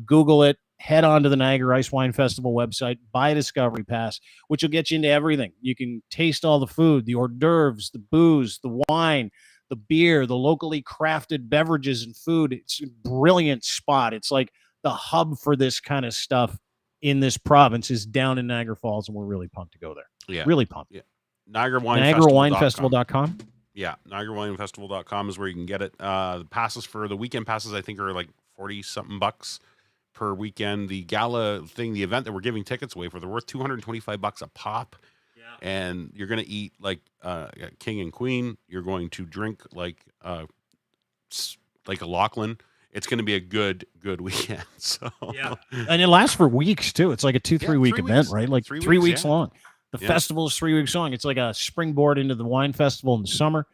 Google it. Head on to the Niagara Ice Wine Festival website. Buy a Discovery Pass, which will get you into everything. You can taste all the food, the hors d'oeuvres, the booze, the wine, the beer, the locally crafted beverages and food. It's a brilliant spot. It's like the hub for this kind of stuff in this province is down in Niagara Falls, and we're really pumped to go there. Yeah. Really pumped. Yeah. NiagaraWineFestival.com. Yeah. NiagaraWineFestival.com is where you can get it. The passes for the weekend passes, I think, are like 40-something bucks per weekend. The gala thing, the event that we're giving tickets away for, they're worth $225 a pop. Yeah. And you're going to eat like king and queen. You're going to drink like a Lachlan. It's going to be a good weekend. So yeah, and it lasts for weeks too. It's like a 2-3 week event, right? Like 3 weeks long. The festival is 3 weeks long. It's like a springboard into the wine festival in the summer.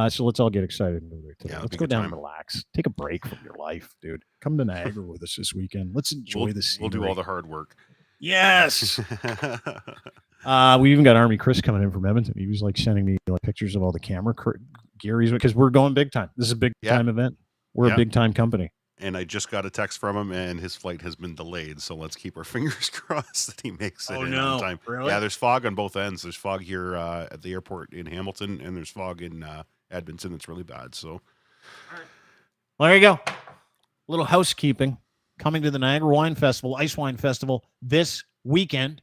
So let's all get excited and go there today. Let's go down and relax. Take a break from your life, dude. Come to Niagara with us this weekend. Let's enjoy the scenery. We'll do all the hard work. Yes. We even got Army Chris coming in from Edmonton. He was like sending me like pictures of all the camera gear because we're going big time. This is a big time event. We're a big time company. And I just got a text from him, and his flight has been delayed. So let's keep our fingers crossed that he makes it in on time. Really? Yeah, there's fog on both ends. There's fog here at the airport in Hamilton, and there's fog in Edmonton. It's really bad. So, well, there you go. A little housekeeping. Coming to the Niagara Wine Festival, Ice Wine Festival this weekend.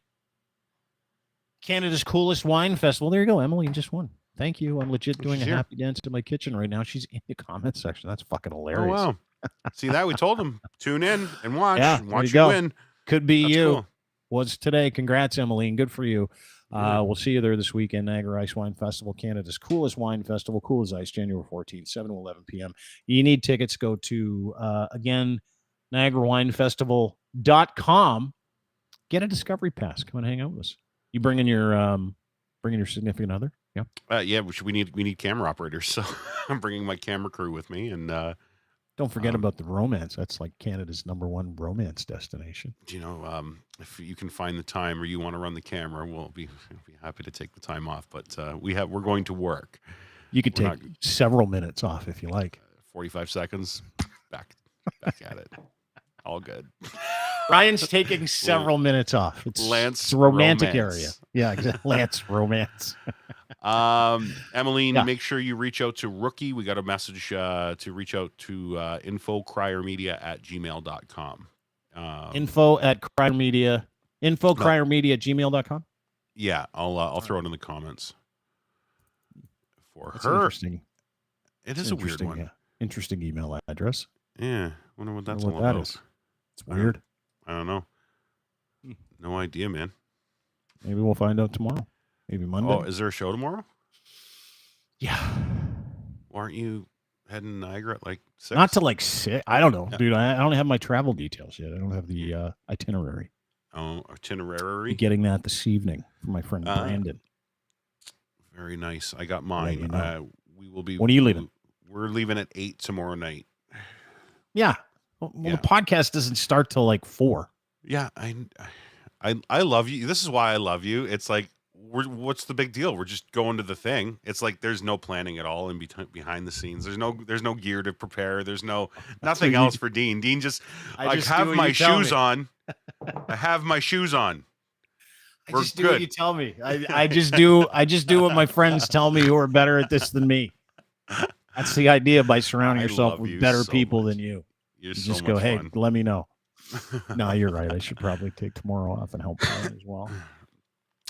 Canada's coolest wine festival. There you go. Emily just won. Thank you. I'm legit doing a happy dance in my kitchen right now. She's in the comment section. That's fucking hilarious. Oh, wow. See that? We told him. Tune in and watch. Yeah, watch you win. Could be you. Cool. Was today. Congrats, Emily. Good for you. We'll see you there this weekend. Niagara Ice Wine Festival, Canada's coolest wine festival. Cool as ice, January 14th, 7 to 11 p.m. You need tickets. Go to, again, NiagaraWineFestival.com. Get a Discovery Pass. Come and hang out with us. You bringing your significant other? Yeah. Yeah. We need camera operators. So I'm bringing my camera crew with me, and don't forget about the romance. That's like Canada's #1 romance destination. You know, if you can find the time or you want to run the camera, we'll be happy to take the time off. But we're going to work. You could take several minutes off if you like. 45 seconds. Back at it. All good. Ryan's taking several minutes off. It's a romantic area. Yeah, exactly. Lance romance. Emmeline, make sure you reach out to Rookie. We got a message to reach out to infocryermedia@gmail.com. Infocryermedia@gmail.com. Yeah, I'll throw it in the comments for That's her. Interesting. It is a weird one. Yeah. Interesting email address. Yeah, wonder what that's all about. Is. It's weird. I don't know. No idea, man. Maybe we'll find out tomorrow. Maybe Monday. Oh, is there a show tomorrow? Yeah. Aren't you heading to Niagara at like 6? Not to like 6. I don't know, dude. I don't have my travel details yet. I don't have the itinerary. Oh, itinerary. I'm getting that this evening from my friend Brandon. Very nice. I got mine. You know. We will be. When are you leaving? We're leaving at 8 tomorrow night. Yeah. Well, the podcast doesn't start till like 4. Yeah, I love you. This is why I love you. It's like, what's the big deal? We're just going to the thing. It's like there's no planning at all in behind the scenes. There's no gear to prepare. There's nothing else for Dean. Dean just I have my shoes on. I have my shoes on. I just do what you tell me. I just do what my friends tell me who are better at this than me. That's the idea by surrounding yourself with better people than you. You so just go, hey, let me know. No, you're right. I should probably take tomorrow off and help out as well.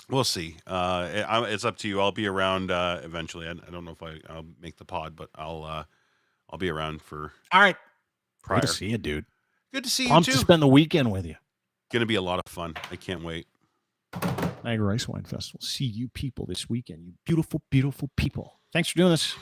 We'll see. It's up to you. I'll be around eventually. I don't know if I'll make the pod, but I'll be around for. All right. Prior. Good to see you, dude. Good to see you Pumped too. to spend the weekend with you. Going to be a lot of fun. I can't wait. Niagara Ice Wine Festival. See you people this weekend. You beautiful, beautiful people. Thanks for doing this.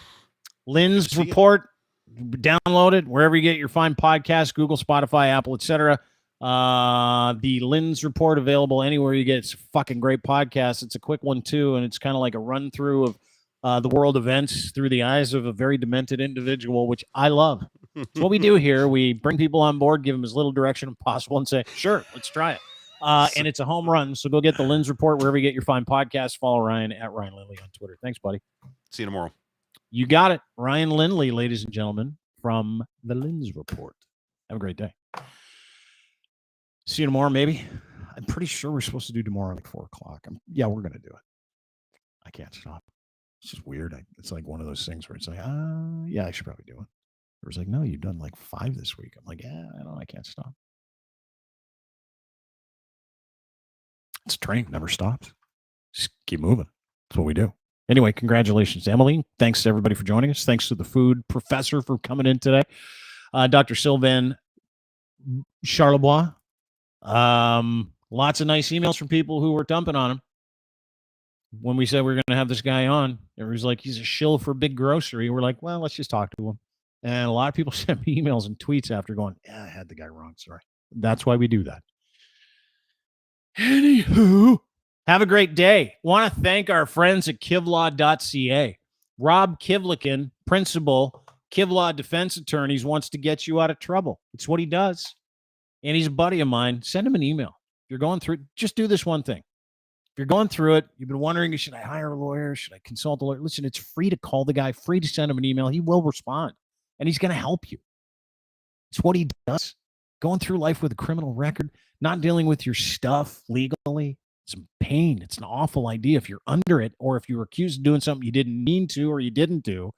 Lynn's report. Download it wherever you get your fine podcasts, Google, Spotify, Apple, etc. The Lynn's report available anywhere you get. It's a fucking great podcast. It's a quick one too, and it's kind of like a run through of the world events through the eyes of a very demented individual, which I love. It's what we do here. We bring people on board, give them as little direction as possible, and say, "Sure, let's try it." And it's a home run. So go get the Lynn's report wherever you get your fine podcasts. Follow Ryan at Ryan Lindley on Twitter. Thanks, buddy. See you tomorrow. You got it. Ryan Lindley, ladies and gentlemen, from the Lynn's report. Have a great day. See you tomorrow, maybe. I'm pretty sure we're supposed to do tomorrow at 4 o'clock. Yeah, we're going to do it. I can't stop. It's just weird. It's like one of those things where it's like, yeah, I should probably do it. It was like, no, you've done like 5 this week. I'm like, yeah, I don't know. I can't stop. It's a train. Never stops. Just keep moving. That's what we do. Anyway, congratulations, Emily. Thanks to everybody for joining us. Thanks to the food professor for coming in today. Dr. Sylvain Charlebois. Lots of nice emails from people who were dumping on him. When we said we were going to have this guy on, it was like, he's a shill for big grocery. We're like, well, let's just talk to him. And a lot of people sent me emails and tweets after going, yeah, I had the guy wrong. Sorry. That's why we do that. Anywho, have a great day. Want to thank our friends at kivlaw.ca. Rob Kivlikin, principal, Kivlaw defense attorneys, wants to get you out of trouble. It's what he does. And he's a buddy of mine. Send him an email. If you're going through, just do this one thing. If you're going through it, you've been wondering, should I hire a lawyer? Should I consult a lawyer? Listen, it's free to call the guy, free to send him an email. He will respond, and he's going to help you. It's what he does. Going through life with a criminal record, not dealing with your stuff legally. It's a pain. It's an awful idea if you're under it, or if you're accused of doing something you didn't mean to or you didn't do.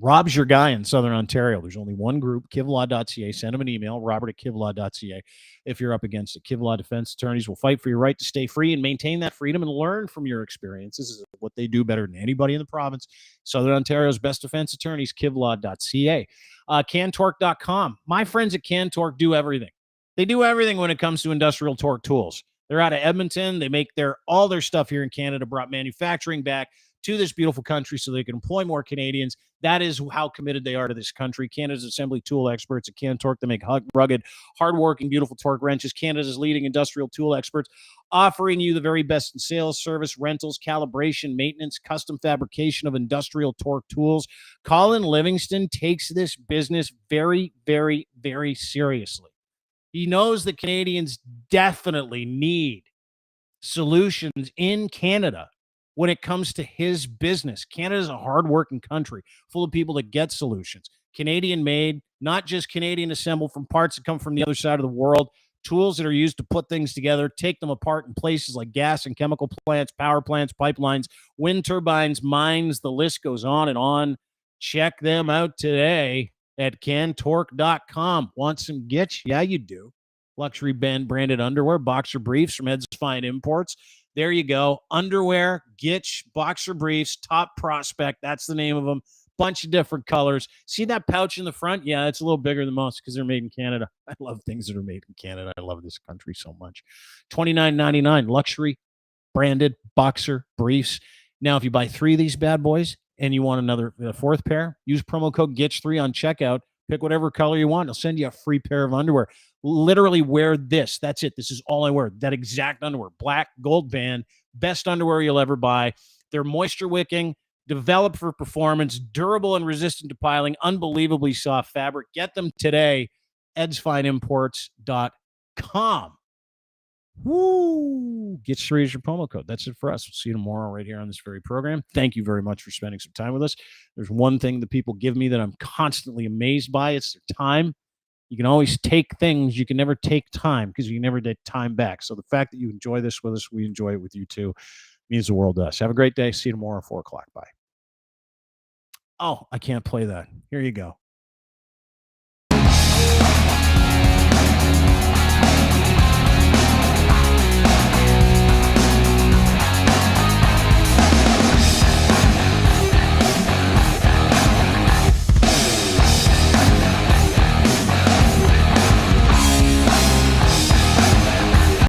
Rob's your guy in Southern Ontario. There's only one group, kivlaw.ca. Send him an email, robert@kivlaw.ca. If you're up against it, Kivlaw defense attorneys will fight for your right to stay free and maintain that freedom and learn from your experiences. This is what they do better than anybody in the province. Southern Ontario's best defense attorneys, kivlaw.ca. Cantork.com. My friends at Cantork do everything. They do everything when it comes to industrial torque tools. They're out of Edmonton. They make all their stuff here in Canada, brought manufacturing back to this beautiful country so they can employ more Canadians. That is how committed they are to this country. Canada's assembly tool experts at Cantork. They make rugged, hardworking, beautiful torque wrenches. Canada's leading industrial tool experts, offering you the very best in sales, service, rentals, calibration, maintenance, custom fabrication of industrial torque tools. Colin Livingston takes this business very, very, very seriously. He knows that Canadians definitely need solutions in Canada when it comes to his business. Canada's a hardworking country full of people that get solutions. Canadian made, not just Canadian assembled from parts that come from the other side of the world, tools that are used to put things together, take them apart in places like gas and chemical plants, power plants, pipelines, wind turbines, mines, the list goes on and on. Check them out today at cantork.com. Want some Gitch? Yeah, you do. Luxury branded underwear, boxer briefs from Ed's Fine Imports. There you go. Underwear, Gitch, boxer briefs, Top Prospect. That's the name of them. Bunch of different colors. See that pouch in the front? Yeah, it's a little bigger than most because they're made in Canada. I love things that are made in Canada. I love this country so much. $29.99 luxury branded boxer briefs. Now, if you buy 3 of these bad boys and you want a 4th pair, use promo code GITCH3 on checkout. Pick whatever color you want. They'll send you a free pair of underwear. Literally wear this. That's it. This is all I wear. That exact underwear. Black, gold band. Best underwear you'll ever buy. They're moisture wicking, developed for performance, durable and resistant to piling, unbelievably soft fabric. Get them today. edsfineimports.com. Woo! GITCH3 is your promo code. That's it for us. We'll see you tomorrow right here on this very program. Thank you very much for spending some time with us. There's one thing that people give me that I'm constantly amazed by. It's their time. You can always take things. You can never take time because you can never get time back. So the fact that you enjoy this with us, we enjoy it with you too, means the world to us. Have a great day. See you tomorrow at 4 o'clock. Bye. Oh, I can't play that. Here you go.